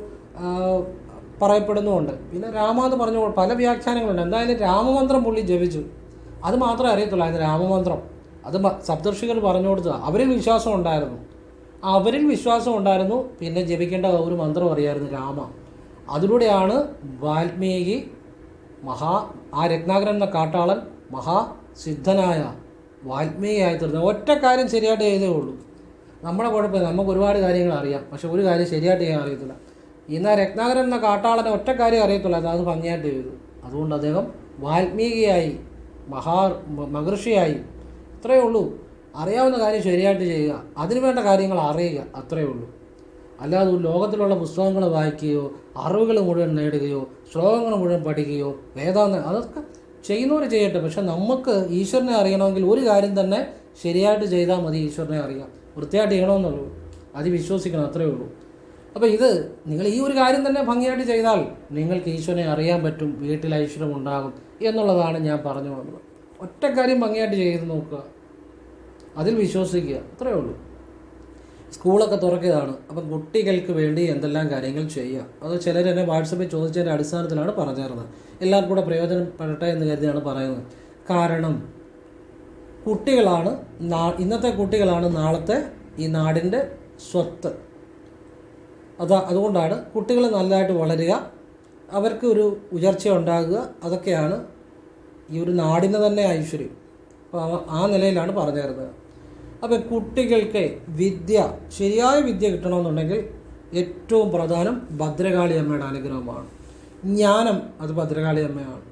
പറയപ്പെടുന്നുമുണ്ട്. പിന്നെ രാമാന്ന് പറഞ്ഞു പല വ്യാഖ്യാനങ്ങളുണ്ട്. എന്തായാലും രാമമന്ത്രം പുള്ളി ജപിച്ചു. അത് മാത്രമേ അറിയത്തുള്ളൂ. അതിന് രാമമന്ത്രം അത് സപ്തർഷികൾ പറഞ്ഞു കൊടുത്തതാണ്. അവരിൽ വിശ്വാസം ഉണ്ടായിരുന്നു. പിന്നെ ജപിക്കേണ്ട ഒരു മന്ത്രം അറിയായിരുന്നു, രാമ. അതിലൂടെയാണ് വാൽമീകി ആ രത്നാകരൻ എന്ന കാട്ടാളൻ മഹാസിദ്ധനായ വാൽമീകിയായി തീർന്നത്. ഒറ്റ കാര്യം ശരിയായിട്ട് ചെയ്തേ ഉള്ളൂ. നമ്മുടെ കുഴപ്പമില്ല, നമുക്ക് ഒരുപാട് കാര്യങ്ങൾ അറിയാം, പക്ഷെ ഒരു കാര്യം ശരിയായിട്ട് ചെയ്യാൻ അറിയത്തില്ല. ഇന്ന് രത്നാകരൻ എന്ന കാട്ടാളനെ ഒറ്റ കാര്യം അറിയത്തുള്ളൂ, അത് ഭംഗിയായിട്ട് ചെയ്തു. അതുകൊണ്ട് അദ്ദേഹം വാൽമീകിയായി, മഹർഷിയായി. അത്രയേ ഉള്ളൂ. അറിയാവുന്ന കാര്യം ശരിയായിട്ട് ചെയ്യുക, അതിനുവേണ്ട കാര്യങ്ങൾ അറിയുക, അത്രയേ ഉള്ളൂ. അല്ലാതെ ലോകത്തിലുള്ള പുസ്തകങ്ങൾ വായിക്കുകയോ അറിവുകൾ മുഴുവൻ നേടുകയോ ശ്ലോകങ്ങൾ മുഴുവൻ പഠിക്കുകയോ അതൊക്കെ ചെയ്യുന്നവർ ചെയ്യട്ടെ. പക്ഷെ നമുക്ക് ഈശ്വരനെ അറിയണമെങ്കിൽ ഒരു കാര്യം തന്നെ ശരിയായിട്ട് ചെയ്താൽ മതി. ഈശ്വരനെ അറിയാം, വൃത്തിയായിട്ട് ചെയ്യണമെന്നുള്ളൂ, അത് വിശ്വസിക്കണം, അത്രയേ ഉള്ളൂ. അപ്പോൾ നിങ്ങൾ ഈ ഒരു കാര്യം തന്നെ ഭംഗിയായിട്ട് ചെയ്താൽ നിങ്ങൾക്ക് ഈശ്വരനെ അറിയാൻ പറ്റും, വീട്ടിൽ ഐശ്വര്യം ഉണ്ടാകും എന്നുള്ളതാണ് ഞാൻ പറഞ്ഞു വന്നത്. ഒറ്റ കാര്യം ഭംഗിയായിട്ട് ചെയ്ത് നോക്കുക, അതിൽ വിശ്വസിക്കുക, അത്രയേ ഉള്ളൂ. സ്കൂളൊക്കെ തുറക്കിയതാണ്. അപ്പം കുട്ടികൾക്ക് വേണ്ടി എന്തെല്ലാം കാര്യങ്ങൾ ചെയ്യുക, അത് ചിലർ എന്നെ വാട്സപ്പിൽ ചോദിച്ചതിൻ്റെ അടിസ്ഥാനത്തിലാണ് പറഞ്ഞിരുന്നത്. എല്ലാവർക്കും കൂടെ പ്രയോജനപ്പെടട്ടെ എന്ന് കരുതിയാണ് പറയുന്നത്. കാരണം ഇന്നത്തെ കുട്ടികളാണ് നാളത്തെ ഈ നാടിൻ്റെ സ്വത്ത്. അതുകൊണ്ടാണ് കുട്ടികൾ നല്ലതായിട്ട് വളരുക, അവർക്ക് ഒരു ഉയർച്ച ഉണ്ടാകുക, അതൊക്കെയാണ് ഈ ഒരു നാടിന് തന്നെ ഐശ്വര്യം. അപ്പോൾ ആ നിലയിലാണ് പറഞ്ഞു തരുന്നത്. അപ്പം കുട്ടികൾക്ക് ശരിയായ വിദ്യ കിട്ടണമെന്നുണ്ടെങ്കിൽ ഏറ്റവും പ്രധാനം ഭദ്രകാളി അമ്മയുടെ അനുഗ്രഹമാണ്. ജ്ഞാനം അത് ഭദ്രകാളി അമ്മയാണ്.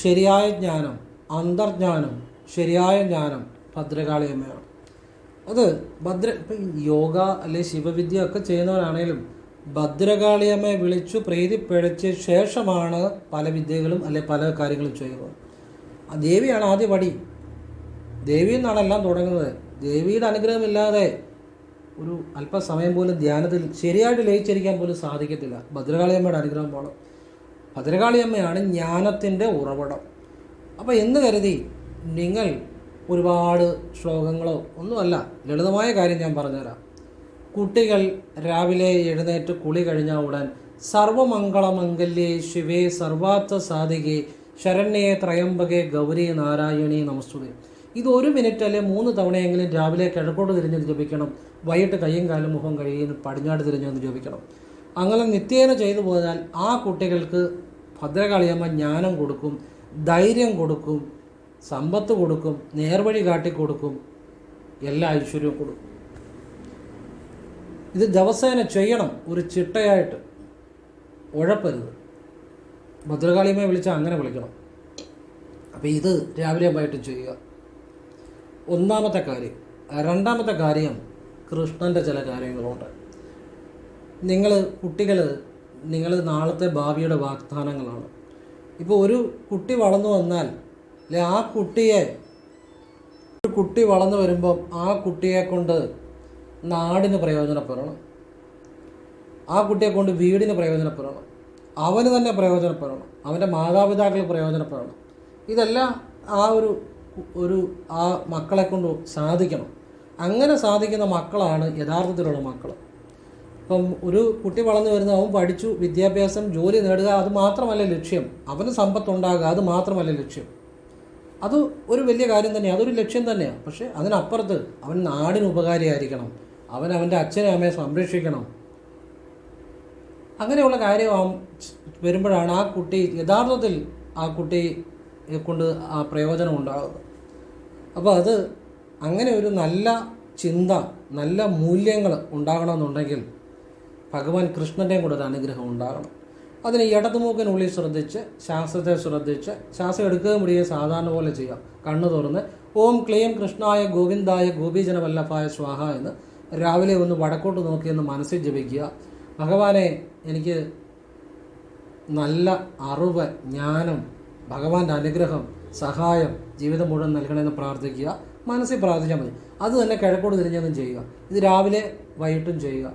ശരിയായ ജ്ഞാനം, അന്തർജ്ഞാനം, ശരിയായ ജ്ഞാനം ഭദ്രകാളി അമ്മയാണ്. അത് ഇപ്പം യോഗ അല്ലെങ്കിൽ ശിവവിദ്യ ഒക്കെ ചെയ്യുന്നവരാണേലും ഭദ്രകാളിയമ്മയെ വിളിച്ചു പ്രീതിപ്പെടുത്തിയ ശേഷമാണ് പല വിദ്യകളും അല്ലെങ്കിൽ പല കാര്യങ്ങളും ചെയ്യുന്നത്. ആ ദേവിയാണ് ആദ്യ പടി. ദേവിയിൽ നിന്നാണ് എല്ലാം തുടങ്ങുന്നത്. ദേവിയുടെ അനുഗ്രഹമില്ലാതെ ഒരു അല്പസമയം പോലും ധ്യാനത്തിൽ ശരിയായിട്ട് ലയിച്ചിരിക്കാൻ പോലും സാധിക്കത്തില്ല. ഭദ്രകാളിയമ്മയുടെ അനുഗ്രഹം വേണം. ഭദ്രകാളിയമ്മയാണ് ജ്ഞാനത്തിൻ്റെ ഉറവിടം. അപ്പോൾ എന്ന് കരുതി നിങ്ങൾ ഒരുപാട് ശ്ലോകങ്ങളോ ഒന്നുമല്ല, ലളിതമായ കാര്യം ഞാൻ പറഞ്ഞുതരാം. കുട്ടികൾ രാവിലെ എഴുന്നേറ്റ് കുളി കഴിഞ്ഞ ഉടൻ സർവമംഗളമംഗല്യേ ശിവേ സർവാർത്ഥ സാധികേ ശരണ്യേ ത്രയംബകേ ഗൗരി നാരായണി നമസ്തുതേ. ഇത് 1 മിനിറ്റ് അല്ലെ 3 തവണയെങ്കിലും രാവിലെ കിഴക്കോട്ട് തിരിഞ്ഞെന്ന് ജപിക്കണം. വൈകിട്ട് കയ്യും കാലും മുഖം കഴിയുന്ന പടിഞ്ഞാട്ട് തിരിഞ്ഞെന്ന് ജപിക്കണം. അങ്ങനെ നിത്യേന ചെയ്തു പോയാൽ ആ കുട്ടികൾക്ക് ഭദ്രകാളിയമ്മ ജ്ഞാനം കൊടുക്കും, ധൈര്യം കൊടുക്കും, സമ്പത്ത് കൊടുക്കും, നേർവഴി കാട്ടിക്കൊടുക്കും, എല്ലാ ഐശ്വര്യവും കൊടുക്കും. ഇത് ദിവസേന ചെയ്യണം, ഒരു ചിട്ടയായിട്ട്. ഉഴപ്പരുത്. ഭദ്രകാളിയമ്മയെ വിളിച്ചാൽ അങ്ങനെ വിളിക്കണം. അപ്പോൾ ഇത് രാവിലെ വൈകിട്ട് ചെയ്യുക, ഒന്നാമത്തെ കാര്യം. രണ്ടാമത്തെ കാര്യം, കൃഷ്ണൻ്റെ ചില കാര്യങ്ങളുണ്ട്. കുട്ടികൾ നാളത്തെ ഭാവിയുടെ വാഗ്ദാനങ്ങളാണ്. ഇപ്പോൾ ഒരു കുട്ടി വളർന്നു വന്നാൽ അല്ലെ ഒരു കുട്ടി വളർന്നു വരുമ്പം ആ കുട്ടിയെ കൊണ്ട് നാടിന് പ്രയോജനപ്പെടണം, ആ കുട്ടിയെ കൊണ്ട് വീടിന് പ്രയോജനപ്പെടണം, അവന് തന്നെ പ്രയോജനപ്പെടണം, അവൻ്റെ മാതാപിതാക്കൾ പ്രയോജനപ്പെടണം. ഇതെല്ലാം ആ മക്കളെ കൊണ്ട് സാധിക്കണം. അങ്ങനെ സാധിക്കുന്ന മക്കളാണ് യഥാർത്ഥത്തിലുള്ള മക്കൾ. ഇപ്പം ഒരു കുട്ടി വളർന്നു വരുന്ന അവൻ പഠിച്ചു, വിദ്യാഭ്യാസം, ജോലി നേടുക, അത് മാത്രമല്ല ലക്ഷ്യം. അവന് സമ്പത്തുണ്ടാകുക, അത് മാത്രമല്ല ലക്ഷ്യം. അത് ഒരു വലിയ കാര്യം തന്നെയാണ്, അതൊരു ലക്ഷ്യം തന്നെയാണ്. പക്ഷേ അതിനപ്പുറത്ത് അവൻ നാടിന് ഉപകാരിയായിരിക്കണം, അവൻ്റെ അച്ഛനെ അമ്മയെ സംരക്ഷിക്കണം. അങ്ങനെയുള്ള കാര്യം വരുമ്പോഴാണ് ആ കുട്ടി യഥാർത്ഥത്തിൽ ആ കുട്ടിയെ കൊണ്ട് ആ പ്രയോജനം ഉണ്ടാകുന്നത്. അപ്പോൾ അങ്ങനെ ഒരു നല്ല ചിന്ത, നല്ല മൂല്യങ്ങൾ ഉണ്ടാകണമെന്നുണ്ടെങ്കിൽ ഭഗവാൻ കൃഷ്ണൻ്റെയും കൂടെ ഒരു അനുഗ്രഹം ഉണ്ടാകണം. അതിന് ഇടതുമൂക്കിനുള്ളിൽ ശ്രദ്ധിച്ച്, ശ്വാസത്തെ ശ്രദ്ധിച്ച്, ശ്വാസം എടുക്കുകയും മുടിയുകയും സാധാരണ പോലെ ചെയ്യാം. കണ്ണു തുറന്ന് ഓം ക്ലീം കൃഷ്ണായ ഗോവിന്ദായ ഗോപീജനവല്ലഭായ സ്വാഹ എന്ന് രാവിലെ ഒന്ന് വടക്കോട്ട് നോക്കിയെന്ന് മനസ്സിൽ ജപിക്കുക. ഭഗവാനെ, എനിക്ക് നല്ല അറിവ്, ജ്ഞാനം, ഭഗവാന്റെ അനുഗ്രഹം, സഹായം ജീവിതം മുഴുവൻ നൽകണമെന്ന് പ്രാർത്ഥിക്കുക. മനസ്സിൽ പ്രാർത്ഥിച്ചാൽ മതി. അത് തന്നെ കിഴക്കോട്ട് തിരിഞ്ഞെന്നും ചെയ്യുക. ഇത് രാവിലെ വൈകിട്ടും ചെയ്യുക.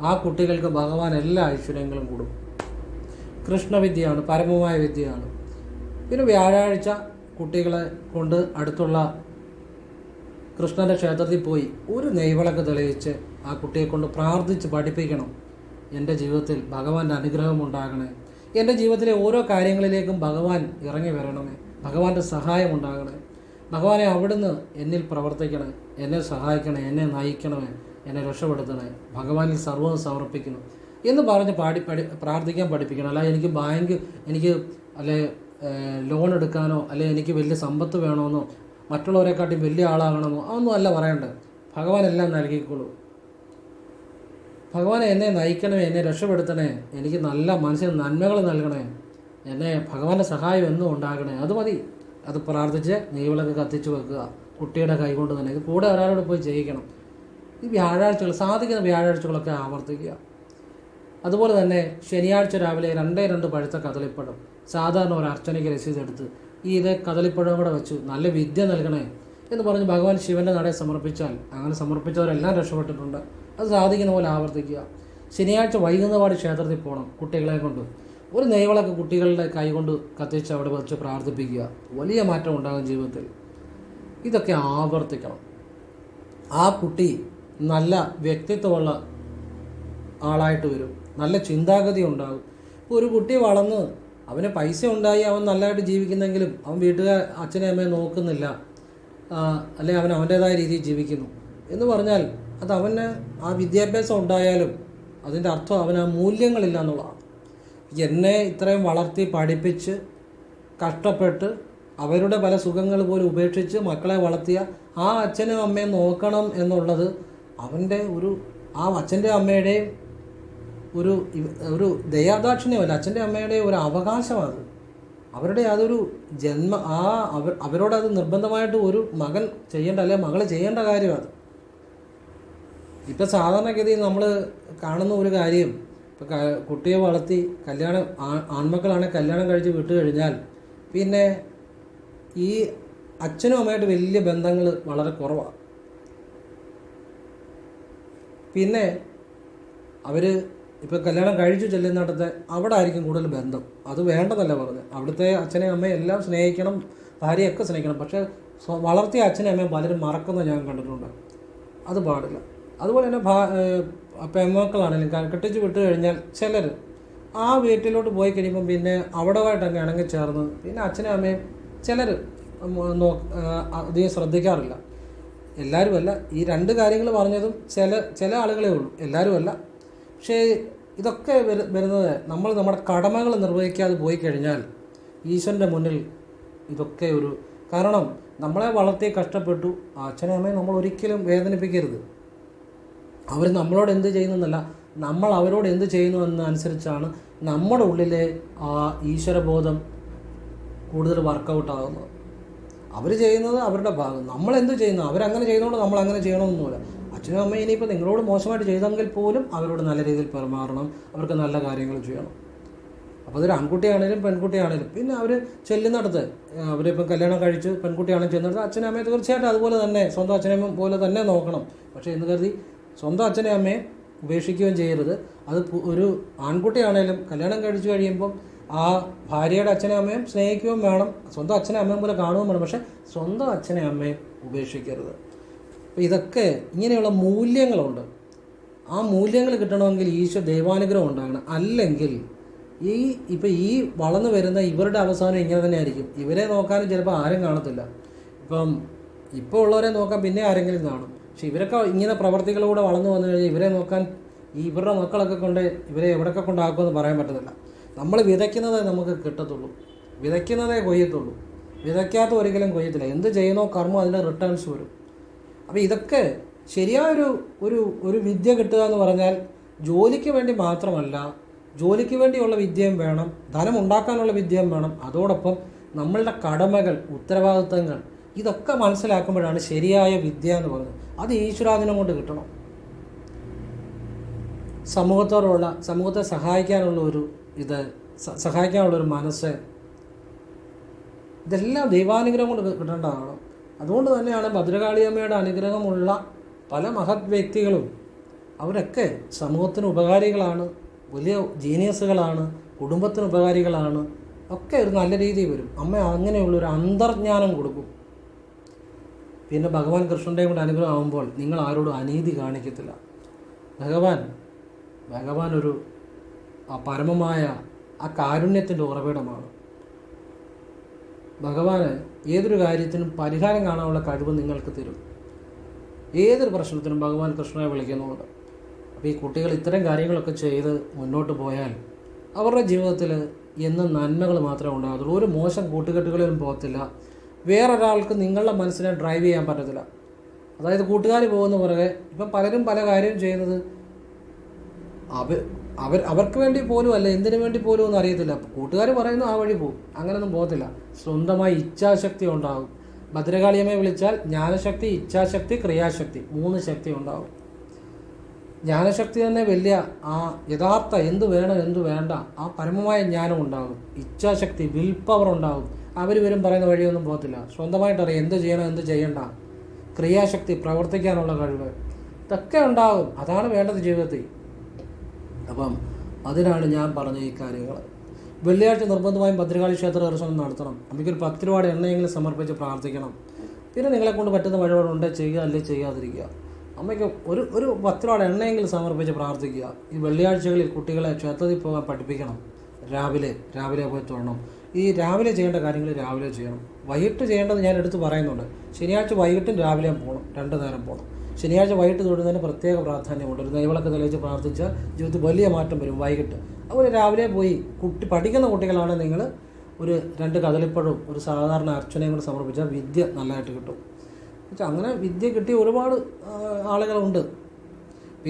ആ കുട്ടികൾക്ക് ഭഗവാൻ എല്ലാ ഐശ്വര്യങ്ങളും കൊടുക്കും. കൃഷ്ണവിദ്യയാണ്, പരമമായ വിദ്യയാണ്. പിന്നെ വ്യാഴാഴ്ച കുട്ടികളെ കൊണ്ട് അടുത്തുള്ള കൃഷ്ണൻ്റെ ക്ഷേത്രത്തിൽ പോയി ഒരു നെയ്വിളക്ക് തെളിയിച്ച് ആ കുട്ടിയെ കൊണ്ട് പ്രാർത്ഥിച്ച് പഠിപ്പിക്കണം. എൻ്റെ ജീവിതത്തിൽ ഭഗവാന്റെ അനുഗ്രഹം ഉണ്ടാകണേ, എൻ്റെ ജീവിതത്തിലെ ഓരോ കാര്യങ്ങളിലേക്കും ഭഗവാൻ ഇറങ്ങി വരണമേ, ഭഗവാന്റെ സഹായം ഉണ്ടാകണേ, ഭഗവാനെ അവിടുന്ന് എന്നിൽ പ്രവർത്തിക്കണേ, എന്നെ സഹായിക്കണേ, എന്നെ നയിക്കണമേ, എന്നെ രക്ഷപ്പെടുത്തണേ, ഭഗവാനിൽ സർവ്വം സമർപ്പിക്കണം എന്ന് പറഞ്ഞ് പ്രാർത്ഥിക്കാൻ പഠിപ്പിക്കണം. അല്ല എനിക്ക് ലോൺ എടുക്കാനോ അല്ലെ എനിക്ക് വലിയ സമ്പത്ത് വേണമെന്നോ മറ്റുള്ളവരെക്കാട്ടി വലിയ ആളാകണമെന്നോ അതൊന്നും അല്ല പറയേണ്ടത്. ഭഗവാൻ എല്ലാം നൽകിക്കോളൂ. ഭഗവാനെ എന്നെ നയിക്കണമേ, എന്നെ രക്ഷപ്പെടുത്തണേ, എനിക്ക് നല്ല മനസ്സിന് നന്മകൾ നൽകണേ, എന്നെ ഭഗവാന്റെ സഹായം എന്നും ഉണ്ടാകണേ, അത് മതി. അത് പ്രാർത്ഥിച്ച് നെയ്വിളക്ക് കത്തിച്ച് വെക്കുക, കുട്ടിയുടെ കൈകൊണ്ട് തന്നെ. ഇത് കൂടെ ഒരാളോട് പോയി ചെയ്യിക്കണം. ഈ വ്യാഴാഴ്ചകൾ, സാധിക്കുന്ന വ്യാഴാഴ്ചകളൊക്കെ ആവർത്തിക്കുക. അതുപോലെ തന്നെ ശനിയാഴ്ച രാവിലെ 2 പഴുത്ത കദളിപ്പഴം സാധാരണ ഒരു അർച്ചനയ്ക്ക് രസീതെടുത്ത് ഇത് കദളിപ്പഴം കൂടെ വെച്ച് നല്ല വിദ്യ നൽകണേ എന്ന് പറഞ്ഞ് ഭഗവാൻ ശിവൻ്റെ നടയെ സമർപ്പിച്ചാൽ, അങ്ങനെ സമർപ്പിച്ചവരെല്ലാം രക്ഷപ്പെട്ടിട്ടുണ്ട്. അത് സാധിക്കുന്ന പോലെ ആവർത്തിക്കുക. ശനിയാഴ്ച വൈകുന്നപാട് ക്ഷേത്രത്തിൽ പോകണം കുട്ടികളെ കൊണ്ട്. ഒരു നെയ്വിളക്ക് കുട്ടികളുടെ കൈ കൊണ്ട് കത്തിച്ച് അവിടെ വെച്ച് പ്രാർത്ഥിപ്പിക്കുക. വലിയ മാറ്റം ഉണ്ടാകും ജീവിതത്തിൽ. ഇതൊക്കെ ആവർത്തിക്കണം. ആ കുട്ടി നല്ല വ്യക്തിത്വമുള്ള ആളായിട്ട് വരും, നല്ല ചിന്താഗതി ഉണ്ടാകും. ഇപ്പോൾ ഒരു കുട്ടി വളർന്ന് അവന് പൈസ ഉണ്ടായി അവൻ നല്ലതായിട്ട് ജീവിക്കുന്നെങ്കിലും അവൻ അച്ഛനെ അമ്മയെ നോക്കുന്നില്ല, അല്ലെങ്കിൽ അവൻ അവൻ്റേതായ രീതിയിൽ ജീവിക്കുന്നു എന്ന് പറഞ്ഞാൽ അത് അവന് ആ വിദ്യാഭ്യാസം ഉണ്ടായാലും അതിൻ്റെ അർത്ഥം അവന് ആ മൂല്യങ്ങളില്ല എന്നുള്ളതാണ്. എന്നെ ഇത്രയും വളർത്തി പഠിപ്പിച്ച് കഷ്ടപ്പെട്ട് അവരുടെ പല സുഖങ്ങൾ പോലും ഉപേക്ഷിച്ച് മക്കളെ വളർത്തിയ ആ അച്ഛനും അമ്മയും നോക്കണം എന്നുള്ളത് അവൻ്റെ ആ അച്ഛൻ്റെ അമ്മയുടെയും ഒരു ദയാദാക്ഷിണ്യമല്ല, അച്ഛൻ്റെ അമ്മയുടെ ഒരു അവകാശമാണ്. അവരുടെ അതൊരു അവരോട് അത് നിർബന്ധമായിട്ട് ഒരു മകൻ ചെയ്യേണ്ട അല്ലെങ്കിൽ മകൾ ചെയ്യേണ്ട കാര്യമാണ്. ഇപ്പം സാധാരണഗതിയിൽ നമ്മൾ കാണുന്ന ഒരു കാര്യം, ഇപ്പം കുട്ടിയെ വളർത്തി ആൺമക്കളാണെങ്കിൽ കല്യാണം കഴിച്ച് വിട്ടു കഴിഞ്ഞാൽ പിന്നെ ഈ അച്ഛനും അമ്മയായിട്ട് വലിയ ബന്ധങ്ങൾ വളരെ കുറവാണ്. പിന്നെ അവർ ഇപ്പോൾ കല്യാണം കഴിച്ചു ചെല്ലുന്നിടത്ത് അവിടെ ആയിരിക്കും കൂടുതൽ ബന്ധം. അത് വേണ്ടതല്ല പറഞ്ഞത്. അവിടുത്തെ അച്ഛനെയും അമ്മയും എല്ലാം സ്നേഹിക്കണം, ഭാര്യയൊക്കെ സ്നേഹിക്കണം. പക്ഷേ വളർത്തിയ അച്ഛനെയും അമ്മയും പലരും മറക്കുന്നത് ഞാൻ കണ്ടിട്ടുണ്ട്. അത് പാടില്ല. അതുപോലെ തന്നെ പെൺമക്കളാണെങ്കിലും കെട്ടിച്ച് വിട്ട് കഴിഞ്ഞാൽ ചിലർ ആ വീട്ടിലോട്ട് പോയി കഴിയുമ്പം പിന്നെ അവിടമായിട്ട് അങ്ങ് ഇണങ്ങി ചേർന്ന് പിന്നെ അച്ഛനും അമ്മയും ചിലർ അധികം ശ്രദ്ധിക്കാറില്ല. എല്ലാവരുമല്ല, ഈ രണ്ട് കാര്യങ്ങൾ പറഞ്ഞതും ചില ആളുകളേ ഉള്ളൂ, എല്ലാവരുമല്ല. പക്ഷേ ഇതൊക്കെ വരുന്നത് നമ്മൾ നമ്മുടെ കടമകൾ നിർവഹിക്കാതെ പോയി കഴിഞ്ഞാൽ ഈശ്വരൻ്റെ മുന്നിൽ ഇതൊക്കെ കാരണം നമ്മളെ വളർത്തി കഷ്ടപ്പെട്ടു അച്ഛനും അമ്മയും നമ്മൾ ഒരിക്കലും വേദനിപ്പിക്കരുത്. അവർ നമ്മളോട് എന്ത് ചെയ്യുന്നതെന്നല്ല, നമ്മൾ അവരോട് എന്ത് ചെയ്യുന്നു എന്നനുസരിച്ചാണ് നമ്മുടെ ഉള്ളിലെ ആ ഈശ്വരബോധം കൂടുതൽ വർക്കൗട്ട് ആകുന്നത്. അവർ ചെയ്യുന്നത് അവരുടെ ഭാഗം, നമ്മളെന്ത് ചെയ്യുന്നു അവരങ്ങനെ ചെയ്യുന്നതുകൊണ്ട് നമ്മളങ്ങനെ ചെയ്യണമെന്നൊന്നുമില്ല. അച്ഛനും അമ്മയും ഇനിയിപ്പോൾ നിങ്ങളോട് മോശമായിട്ട് ചെയ്തെങ്കിൽ പോലും അവരോട് നല്ല രീതിയിൽ പെരുമാറണം, അവർക്ക് നല്ല കാര്യങ്ങൾ ചെയ്യണം. അപ്പോൾ അതൊരു ആൺകുട്ടിയാണേലും പെൺകുട്ടിയാണേലും പിന്നെ അവർ ചെല്ലുന്നിടത്ത് അവരിപ്പം കല്യാണം കഴിച്ച് പെൺകുട്ടിയാണെങ്കിൽ ചെന്നിടത്ത് അച്ഛനും അമ്മയെ തീർച്ചയായിട്ടും അതുപോലെ തന്നെ സ്വന്തം അച്ഛനമ്മ പോലെ തന്നെ നോക്കണം. പക്ഷേ എന്ന് കരുതി സ്വന്തം അച്ഛനെ അമ്മയെ ഉപേക്ഷിക്കുകയും ചെയ്യരുത്. അത് ഒരു ആൺകുട്ടിയാണേലും കല്യാണം കഴിച്ചു കഴിയുമ്പം ആ ഭാര്യയുടെ അച്ഛനെ അമ്മയും സ്നേഹിക്കുകയും വേണം, സ്വന്തം അച്ഛനെ അമ്മയും പോലെ കാണുകയും വേണം. പക്ഷേ സ്വന്തം അച്ഛനെ അമ്മയെ ഉപേക്ഷിക്കരുത്. അപ്പോൾ ഇതൊക്കെ ഇങ്ങനെയുള്ള മൂല്യങ്ങളുണ്ട്. ആ മൂല്യങ്ങൾ കിട്ടണമെങ്കിൽ ദൈവാനുഗ്രഹം ഉണ്ടാകണം. അല്ലെങ്കിൽ ഈ വളർന്നു വരുന്ന ഇവരുടെ അവസാനം ഇങ്ങനെ തന്നെ ആയിരിക്കും. ഇവരെ നോക്കാനും ചിലപ്പോൾ ആരും കാണത്തില്ല. ഇപ്പോൾ ഉള്ളവരെ നോക്കാൻ പിന്നെ ആരെങ്കിലും കാണും. പക്ഷെ ഇവരൊക്കെ ഇങ്ങനെ പ്രവർത്തികളിലൂടെ വളർന്നു വന്നു കഴിഞ്ഞാൽ ഇവരെ നോക്കാൻ ഇവരുടെ മക്കളൊക്കെ കൊണ്ട് ഇവരെ എവിടെയൊക്കെ കൊണ്ടാക്കുമെന്ന് പറയാൻ പറ്റത്തില്ല. നമ്മൾ വിതയ്ക്കുന്നതേ നമുക്ക് കിട്ടത്തുള്ളൂ, വിതയ്ക്കുന്നതേ കൊയ്യത്തുള്ളൂ. വിതയ്ക്കാത്ത ഒരിക്കലും കൊയ്യത്തില്ല. എന്ത് ചെയ്യുന്നോ കർമ്മം അതിൻ്റെ റിട്ടേൺസ് വരും. അപ്പോൾ ഇതൊക്കെ ശരിയായൊരു ഒരു വിദ്യ കിട്ടുക എന്ന് പറഞ്ഞാൽ ജോലിക്ക് വേണ്ടി മാത്രമല്ല, ജോലിക്ക് വേണ്ടിയുള്ള വിദ്യയും വേണം, ധനം ഉണ്ടാക്കാനുള്ള വിദ്യയും വേണം. അതോടൊപ്പം നമ്മളുടെ കടമകൾ, ഉത്തരവാദിത്തങ്ങൾ ഇതൊക്കെ മനസ്സിലാക്കുമ്പോഴാണ് ശരിയായ വിദ്യ എന്ന് പറയുന്നത്. അത് ഈശ്വരാധീനം കൊണ്ട് കിട്ടണം. സമൂഹത്തെ സഹായിക്കാനുള്ളൊരു മനസ്സ്, ഇതെല്ലാം ദൈവാനുഗ്രഹം കൊണ്ട് കിട്ടേണ്ടതാണ്. അതുകൊണ്ട് തന്നെയാണ് ഭദ്രകാളിയമ്മയുടെ അനുഗ്രഹമുള്ള പല മഹത് വ്യക്തികളും അവരൊക്കെ സമൂഹത്തിന് ഉപകാരികളാണ്, വലിയ ജീനിയസുകളാണ്, കുടുംബത്തിന് ഉപകാരികളാണ്, ഒക്കെ ഒരു നല്ല രീതിയിൽ വരും. അമ്മ അങ്ങനെയുള്ളൊരു അന്തർജ്ഞാനം കൊടുക്കും. പിന്നെ ഭഗവാൻ കൃഷ്ണൻ്റെയും കൂടെ അനുഗ്രഹം ആകുമ്പോൾ നിങ്ങൾ ആരോടും അനീതി കാണിക്കത്തില്ല. ഭഗവാൻ ഒരു പരമമായ ആ കാരുണ്യത്തിൻ്റെ ഉറവിടമാണ്. ഭഗവാന് ഏതൊരു കാര്യത്തിനും പരിഹാരം കാണാനുള്ള കഴിവ് നിങ്ങൾക്ക് തരും. ഏതൊരു പ്രശ്നത്തിനും ഭഗവാൻ കൃഷ്ണനെ വിളിക്കുന്നുണ്ട്. അപ്പോൾ ഈ കുട്ടികൾ ഇത്തരം കാര്യങ്ങളൊക്കെ ചെയ്ത് മുന്നോട്ട് പോയാൽ അവരുടെ ജീവിതത്തിൽ എന്നും നന്മകൾ മാത്രമേ ഉണ്ടാകത്തുള്ളൂ. ഒരു മോശം കൂട്ടുകെട്ടുകളിലും പോകത്തില്ല. വേറൊരാൾക്ക് നിങ്ങളുടെ മനസ്സിനെ ഡ്രൈവ് ചെയ്യാൻ പറ്റത്തില്ല. അതായത് കൂട്ടുകാർ പോകുന്ന പുറകെ ഇപ്പം പലരും പല കാര്യം ചെയ്യുന്നത് അവർക്ക് വേണ്ടി പോലും അല്ല, എന്തിനു വേണ്ടി പോലും ഒന്നും അറിയത്തില്ല. കൂട്ടുകാർ പറയുന്നു ആ വഴി പോകും, അങ്ങനെയൊന്നും പോകത്തില്ല. സ്വന്തമായി ഇച്ഛാശക്തി ഉണ്ടാകും. ഭദ്രകാളിയമ്മയെ വിളിച്ചാൽ ജ്ഞാനശക്തി, ഇച്ഛാശക്തി, ക്രിയാശക്തി 3 ശക്തി ഉണ്ടാകും. ജ്ഞാനശക്തി തന്നെ വലിയ ആ യഥാർത്ഥ എന്ത് വേണം എന്ത് വേണ്ട ആ പരമമായ ജ്ഞാനം ഉണ്ടാകും. ഇച്ഛാശക്തി, വിൽ പവർ ഉണ്ടാകും. അവർ വരും പറയുന്ന വഴിയൊന്നും പോകത്തില്ല. സ്വന്തമായിട്ടറിയാം എന്ത് ചെയ്യണം എന്ത് ചെയ്യണ്ട. ക്രിയാശക്തി, പ്രവർത്തിക്കാനുള്ള കഴിവ്, ഇതൊക്കെ ഉണ്ടാകും. അതാണ് വേണ്ടത് ജീവിതത്തിൽ. അപ്പം അതിനാണ് ഞാൻ പറഞ്ഞ ഈ കാര്യങ്ങൾ. വെള്ളിയാഴ്ച നിർബന്ധമായും ഭദ്രകാളി ക്ഷേത്ര ദർശനം നടത്തണം. നമുക്കൊരു 10 രൂപയുടെ എണ്ണയെങ്കിലും സമർപ്പിച്ച് പ്രാർത്ഥിക്കണം. പിന്നെ നിങ്ങളെക്കൊണ്ട് പറ്റുന്ന വഴിപാടുണ്ടെങ്കിൽ ചെയ്യുക, അല്ലെങ്കിൽ ചെയ്യാതിരിക്കുക. അമ്മയ്ക്ക് ഒരു 10 രൂപയുടെ എണ്ണയെങ്കിലും സമർപ്പിച്ച് പ്രാർത്ഥിക്കുക. ഈ വെള്ളിയാഴ്ചകളിൽ കുട്ടികളെ ക്ഷേത്രത്തിൽ പോകാൻ പഠിപ്പിക്കണം. രാവിലെ പോയി തൊഴണം. ഈ രാവിലെ ചെയ്യേണ്ട കാര്യങ്ങൾ രാവിലെ ചെയ്യണം. വൈകിട്ട് ചെയ്യേണ്ടത് ഞാൻ എടുത്ത് പറയുന്നുണ്ട്. ശനിയാഴ്ച വൈകിട്ടും രാവിലെയും പോകണം, 2 നേരം പോകണം. ശനിയാഴ്ച വൈകിട്ട് തൊഴുന്നതിന് പ്രത്യേക പ്രാധാന്യമുണ്ട്. ഒരു നെയ്വിളക്ക് തെളിയിച്ച് പ്രാർത്ഥിച്ചാൽ ജീവിതത്തിൽ വലിയ മാറ്റം വരും വൈകിട്ട്. അതുപോലെ രാവിലെ പോയി പഠിക്കുന്ന കുട്ടികളാണ് നിങ്ങൾ ഒരു 2 കദളിപ്പഴവും ഒരു സാധാരണ അർച്ചനയും കൂടെ സമർപ്പിച്ചാൽ വിദ്യ നല്ലതായിട്ട് കിട്ടും. അങ്ങനെ വിദ്യ കിട്ടിയ ഒരുപാട് ആളുകളുണ്ട്.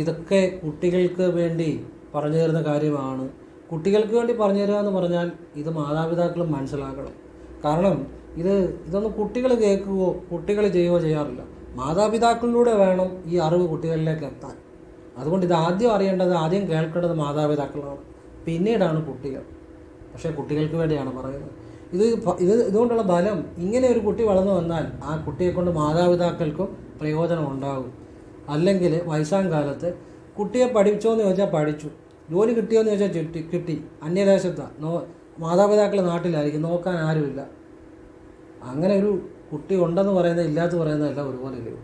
ഇതൊക്കെ കുട്ടികൾക്ക് വേണ്ടി പറഞ്ഞു തരുന്ന കാര്യമാണ്. കുട്ടികൾക്ക് വേണ്ടി പറഞ്ഞു തരിക എന്ന് പറഞ്ഞാൽ ഇത് മാതാപിതാക്കളും മനസ്സിലാക്കണം. കാരണം ഇതൊന്നും കുട്ടികൾ കേൾക്കുകയോ കുട്ടികൾ ചെയ്യുകയോ ചെയ്യാറില്ല. മാതാപിതാക്കളിലൂടെ വേണം ഈ അറിവ് കുട്ടികളിലേക്ക് എത്താൻ. അതുകൊണ്ട് ഇത് ആദ്യം കേൾക്കേണ്ടത് മാതാപിതാക്കളാണ്, പിന്നീടാണ് കുട്ടികൾ. പക്ഷേ കുട്ടികൾക്ക് വേണ്ടിയാണ് പറയുന്നത്. ഇതുകൊണ്ടുള്ള ഫലം, ഇങ്ങനെ ഒരു കുട്ടി വളർന്നു വന്നാൽ ആ കുട്ടിയെ കൊണ്ട് മാതാപിതാക്കൾക്കും പ്രയോജനം ഉണ്ടാകും. അല്ലെങ്കിൽ വയസ്സാം കാലത്ത് കുട്ടിയെ പഠിച്ചോന്ന് ചോദിച്ചാൽ പഠിച്ചു, ജോലി കിട്ടിയോന്ന് ചോദിച്ചാൽ കിട്ടി, അന്യദേശത്താണ്, മാതാപിതാക്കൾ നാട്ടിലായിരിക്കും, നോക്കാൻ ആരുമില്ല. അങ്ങനെ ഒരു കുട്ടി ഉണ്ടെന്ന് പറയുന്നത് ഇല്ലാത്ത പറയുന്നതെല്ലാം ഒരുപോലെ ഇല്ലയോ.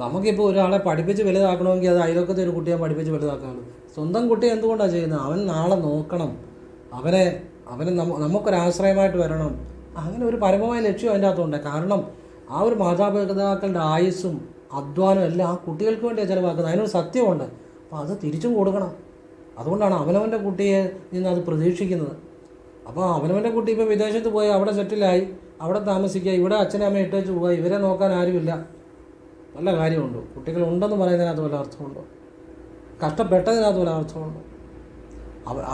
നമുക്കിപ്പോൾ ഒരാളെ പഠിപ്പിച്ച് വലുതാക്കണമെങ്കിൽ അത് അയൽവക്കത്തെ ഒരു കുട്ടിയെ പഠിപ്പിച്ച് വലുതാക്കാണ്. സ്വന്തം കുട്ടിയെ എന്തുകൊണ്ടാണ് ചെയ്യുന്നത്? അവൻ നാളെ നോക്കണം, അവനെ നമുക്കൊരാശ്രയമായിട്ട് വരണം. അങ്ങനെ ഒരു പരമമായ ലക്ഷ്യം അതിൻ്റെ അകത്തുണ്ട്. കാരണം ആ ഒരു മാതാപിതാക്കളുടെ ആയുസ്സും അധ്വാനം എല്ലാം ആ കുട്ടികൾക്ക് വേണ്ടിയാണ് ചിലവാക്കുന്നത്. അതിനൊരു സത്യമുണ്ട്. അപ്പോൾ അത് തിരിച്ചും കൊടുക്കണം. അതുകൊണ്ടാണ് അവനവൻ്റെ കുട്ടിയെ നിന്ന് അത് പ്രതീക്ഷിക്കുന്നത്. അപ്പോൾ അവനവൻ്റെ കുട്ടി ഇപ്പോൾ വിദേശത്ത് പോയി അവിടെ സെറ്റിലായി, അവിടെ താമസിക്കുക, ഇവിടെ അച്ഛനെ അമ്മയെ ഇട്ടേച്ച് പോവുക, ഇവരെ നോക്കാൻ ആരുമില്ല. നല്ല കാര്യമുണ്ടോ? കുട്ടികളുണ്ടെന്ന് പറയുന്നതിനകത്ത് വല്ല അർത്ഥമുണ്ടോ? കഷ്ടപ്പെട്ടതിനകത്ത് വല്ല അർത്ഥമുണ്ടോ?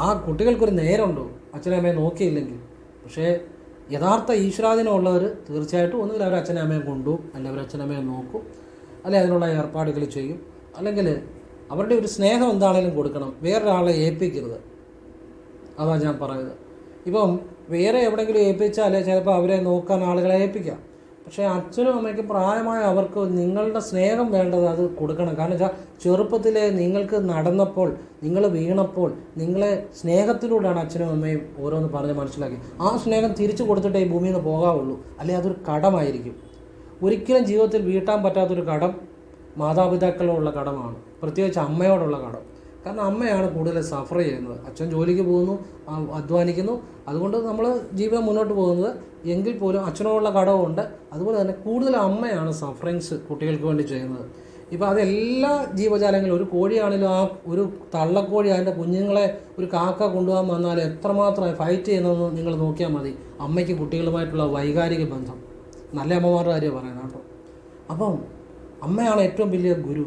ആ കുട്ടികൾക്കൊരു നേരമുണ്ടോ അച്ഛനെ അമ്മയെ നോക്കിയില്ലെങ്കിൽ? പക്ഷേ യഥാർത്ഥ ഈശ്വരാധീനമുള്ളവർ തീർച്ചയായിട്ടും ഒന്നുകിൽ അവർ അച്ഛനെ അമ്മയെ കൊണ്ടുപോകും, അല്ലെങ്കിൽ അവർ അച്ഛനമ്മയെ നോക്കും, അല്ലെങ്കിൽ അതിനുള്ള ഏർപ്പാടുകൾ ചെയ്യും, അല്ലെങ്കിൽ അവരുടെ ഒരു സ്നേഹം എന്താണെങ്കിലും കൊടുക്കണം. വേറൊരാളെ ഏൽപ്പിക്കരുത്. അതാണ് ഞാൻ പറയുന്നത്. ഇപ്പം വേറെ എവിടെയെങ്കിലും ഏൽപ്പിച്ചാൽ ചിലപ്പോൾ അവരെ നോക്കാൻ ആളുകളെ ഏൽപ്പിക്കാം. പക്ഷേ അച്ഛനും അമ്മയ്ക്കും പ്രായമായ അവർക്ക് നിങ്ങളുടെ സ്നേഹം വേണ്ടത് അത് കൊടുക്കണം. കാരണം വെച്ചാൽ ചെറുപ്പത്തിലെ നിങ്ങൾക്ക് നടന്നപ്പോൾ, നിങ്ങൾ വീണപ്പോൾ നിങ്ങളെ സ്നേഹത്തിലൂടെയാണ് അച്ഛനും അമ്മയും ഓരോന്ന് പറഞ്ഞ് മനസ്സിലാക്കി. ആ സ്നേഹം തിരിച്ചു കൊടുത്തിട്ടേ ഈ ഭൂമിയിൽ നിന്ന് പോകാവുള്ളൂ. അല്ലെങ്കിൽ അതൊരു കടമായിരിക്കും. ഒരിക്കലും ജീവിതത്തിൽ വീട്ടാൻ പറ്റാത്തൊരു കടം മാതാപിതാക്കളോടുള്ള കടമാണ്, പ്രത്യേകിച്ച് അമ്മയോടുള്ള കടം. കാരണം അമ്മയാണ് കൂടുതൽ സഫർ ചെയ്യുന്നത്. അച്ഛൻ ജോലിക്ക് പോകുന്നു, അധ്വാനിക്കുന്നു, അതുകൊണ്ട് നമ്മൾ ജീവിതം മുന്നോട്ട് പോകുന്നത്. എങ്കിൽ പോലും അച്ഛനോടുള്ള കടവുണ്ട്. അതുപോലെ തന്നെ കൂടുതൽ അമ്മയാണ് സഫറിങ്സ് കുട്ടികൾക്ക് വേണ്ടി ചെയ്യുന്നത്. ഇപ്പോൾ അതെല്ലാ ജീവജാലങ്ങളും, ഒരു കോഴിയാണെങ്കിലും ആ ഒരു തള്ളക്കോഴി അതിൻ്റെ കുഞ്ഞുങ്ങളെ ഒരു കാക്ക കൊണ്ടുപോകാൻ വന്നാൽ എത്രമാത്രം ഫൈറ്റ് ചെയ്യുന്നതെന്ന് നിങ്ങൾ നോക്കിയാൽ മതി. അമ്മയ്ക്ക് കുട്ടികളുമായിട്ടുള്ള വൈകാരിക ബന്ധം. നല്ല അമ്മമാരുടെ കാര്യമാണ് പറയുന്നത് കേട്ടോ. അപ്പം അമ്മയാണ് ഏറ്റവും വലിയ ഗുരു.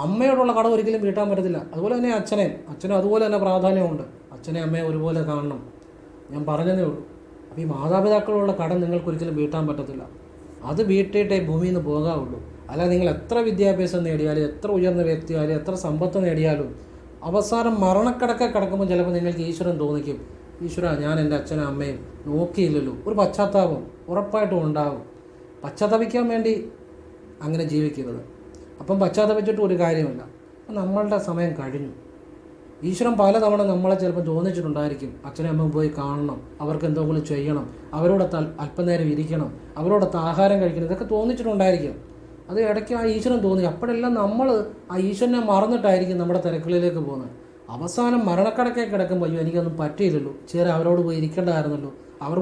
അമ്മയോടുള്ള കടം ഒരിക്കലും വീട്ടാൻ പറ്റത്തില്ല. അതുപോലെ തന്നെ അച്ഛനും അതുപോലെ തന്നെ പ്രാധാന്യമുണ്ട്. അച്ഛനെ അമ്മയെ ഒരുപോലെ കാണണം. ഞാൻ പറഞ്ഞതേ ഉള്ളൂ. അപ്പോൾ ഈ മാതാപിതാക്കളുള്ള കടം നിങ്ങൾക്കൊരിക്കലും വീട്ടാൻ പറ്റത്തില്ല. അത് വീട്ടിയിട്ടേ ഭൂമിയിൽ നിന്ന് പോകാവുള്ളൂ. അല്ലാതെ നിങ്ങൾ എത്ര വിദ്യാഭ്യാസം നേടിയാലും, എത്ര ഉയർന്ന വ്യക്തിയായാലും, എത്ര സമ്പത്ത് നേടിയാലും അവസാനം മരണക്കിടക്കെ കിടക്കുമ്പോൾ ചിലപ്പോൾ നിങ്ങൾക്ക് ഈശ്വരൻ തോന്നിക്കും, ഈശ്വര ഞാൻ എൻ്റെ അച്ഛനും അമ്മയും നോക്കിയില്ലല്ലോ. ഒരു പശ്ചാത്താപം ഉറപ്പായിട്ടും ഉണ്ടാകും. പശ്ചാത്തപിക്കാൻ വേണ്ടി അങ്ങനെ ജീവിക്കരുത്. അപ്പം പശ്ചാത്തപിച്ചിട്ട് ഒരു കാര്യമില്ല. നമ്മളുടെ സമയം കഴിഞ്ഞു. ഈശ്വരൻ പലതവണ നമ്മളെ ചിലപ്പോൾ തോന്നിച്ചിട്ടുണ്ടായിരിക്കും, അച്ഛനെ അമ്മ പോയി കാണണം, അവർക്ക് എന്തെങ്കിലും ചെയ്യണം, അവരോടൊത്ത് അല്പനേരം ഇരിക്കണം, അവരോടൊത്ത് ആഹാരം കഴിക്കണം, ഇതൊക്കെ തോന്നിച്ചിട്ടുണ്ടായിരിക്കും. അത് ഇടയ്ക്ക് ആ ഈശ്വരൻ തോന്നി. അപ്പോഴെല്ലാം നമ്മൾ ആ ഈശ്വരനെ മറന്നിട്ടായിരിക്കും നമ്മുടെ തിരക്കുകളിലേക്ക് പോകുന്നത്. അവസാനം മരണക്കടക്കെ കിടക്കുമ്പോൾ അയ്യോ എനിക്കൊന്നും പറ്റിയില്ലല്ലോ, അവരോട് പോയി ഇരിക്കേണ്ടതായിരുന്നല്ലോ, അവർ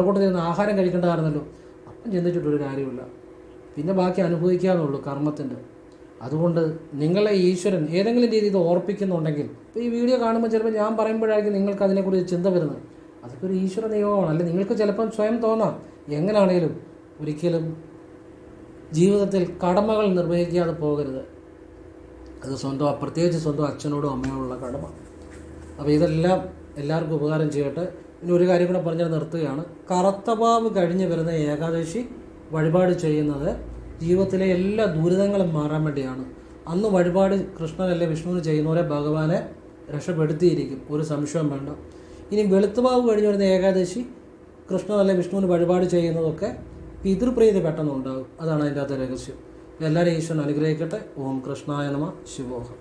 കൂട്ടത്തിരുന്ന് ആഹാരം കഴിക്കേണ്ടതായിരുന്നല്ലോ. അപ്പം ചിന്തിച്ചിട്ടൊരു കാര്യമില്ല. പിന്നെ ബാക്കി അനുഭവിക്കാമെന്നുള്ളൂ കർമ്മത്തിൻ്റെ. അതുകൊണ്ട് നിങ്ങളെ ഈശ്വരൻ ഏതെങ്കിലും രീതിയിൽ ഓർപ്പിക്കുന്നുണ്ടെങ്കിൽ, ഇപ്പോൾ ഈ വീഡിയോ കാണുമ്പോൾ ചിലപ്പോൾ ഞാൻ പറയുമ്പോഴായിരിക്കും നിങ്ങൾക്ക് അതിനെക്കുറിച്ച് ചിന്ത വരുന്നത്. അതൊക്കെ ഒരു ഈശ്വര നിയോഗമാണ്. അല്ലെങ്കിൽ നിങ്ങൾക്ക് ചിലപ്പം സ്വയം തോന്നാം. എങ്ങനെയാണേലും ഒരിക്കലും ജീവിതത്തിൽ കടമകൾ നിർവഹിക്കാതെ പോകരുത്. അത് പ്രത്യേകിച്ച് സ്വന്തം അച്ഛനോടും അമ്മയോടുള്ള കടമ. അപ്പോൾ ഇതെല്ലാം എല്ലാവർക്കും ഉപകാരം ചെയ്യട്ടെ. ഇനി ഒരു കാര്യം കൂടെ പറഞ്ഞാൽ നിർത്തുകയാണ്. കറുത്തവാവ് കഴിഞ്ഞ് വരുന്ന ഏകാദശി വഴിപാട് ചെയ്യുന്നത് ജീവിതത്തിലെ എല്ലാ ദുരിതങ്ങളും മാറാൻ വേണ്ടിയാണ്. അന്ന് വഴിപാട് കൃഷ്ണനല്ലേ വിഷ്ണുവിന് ചെയ്യുന്നവരെ ഭഗവാനെ രക്ഷപ്പെടുത്തിയിരിക്കും, ഒരു സംശയം വേണ്ട. ഇനി വെളുത്തുവാവ് കഴിഞ്ഞ് വരുന്ന ഏകാദശി കൃഷ്ണനല്ലേ വിഷ്ണുവിന് വഴിപാട് ചെയ്യുന്നതൊക്കെ പിതൃപ്രീതി പെട്ടെന്നുണ്ടാകും. അതാണ് അതിൻ്റെ അകത്തെ രഹസ്യം. എല്ലാവരും ഈശ്വരൻ അനുഗ്രഹിക്കട്ടെ. ഓം കൃഷ്ണായ നമഃ. ശിവോഹം.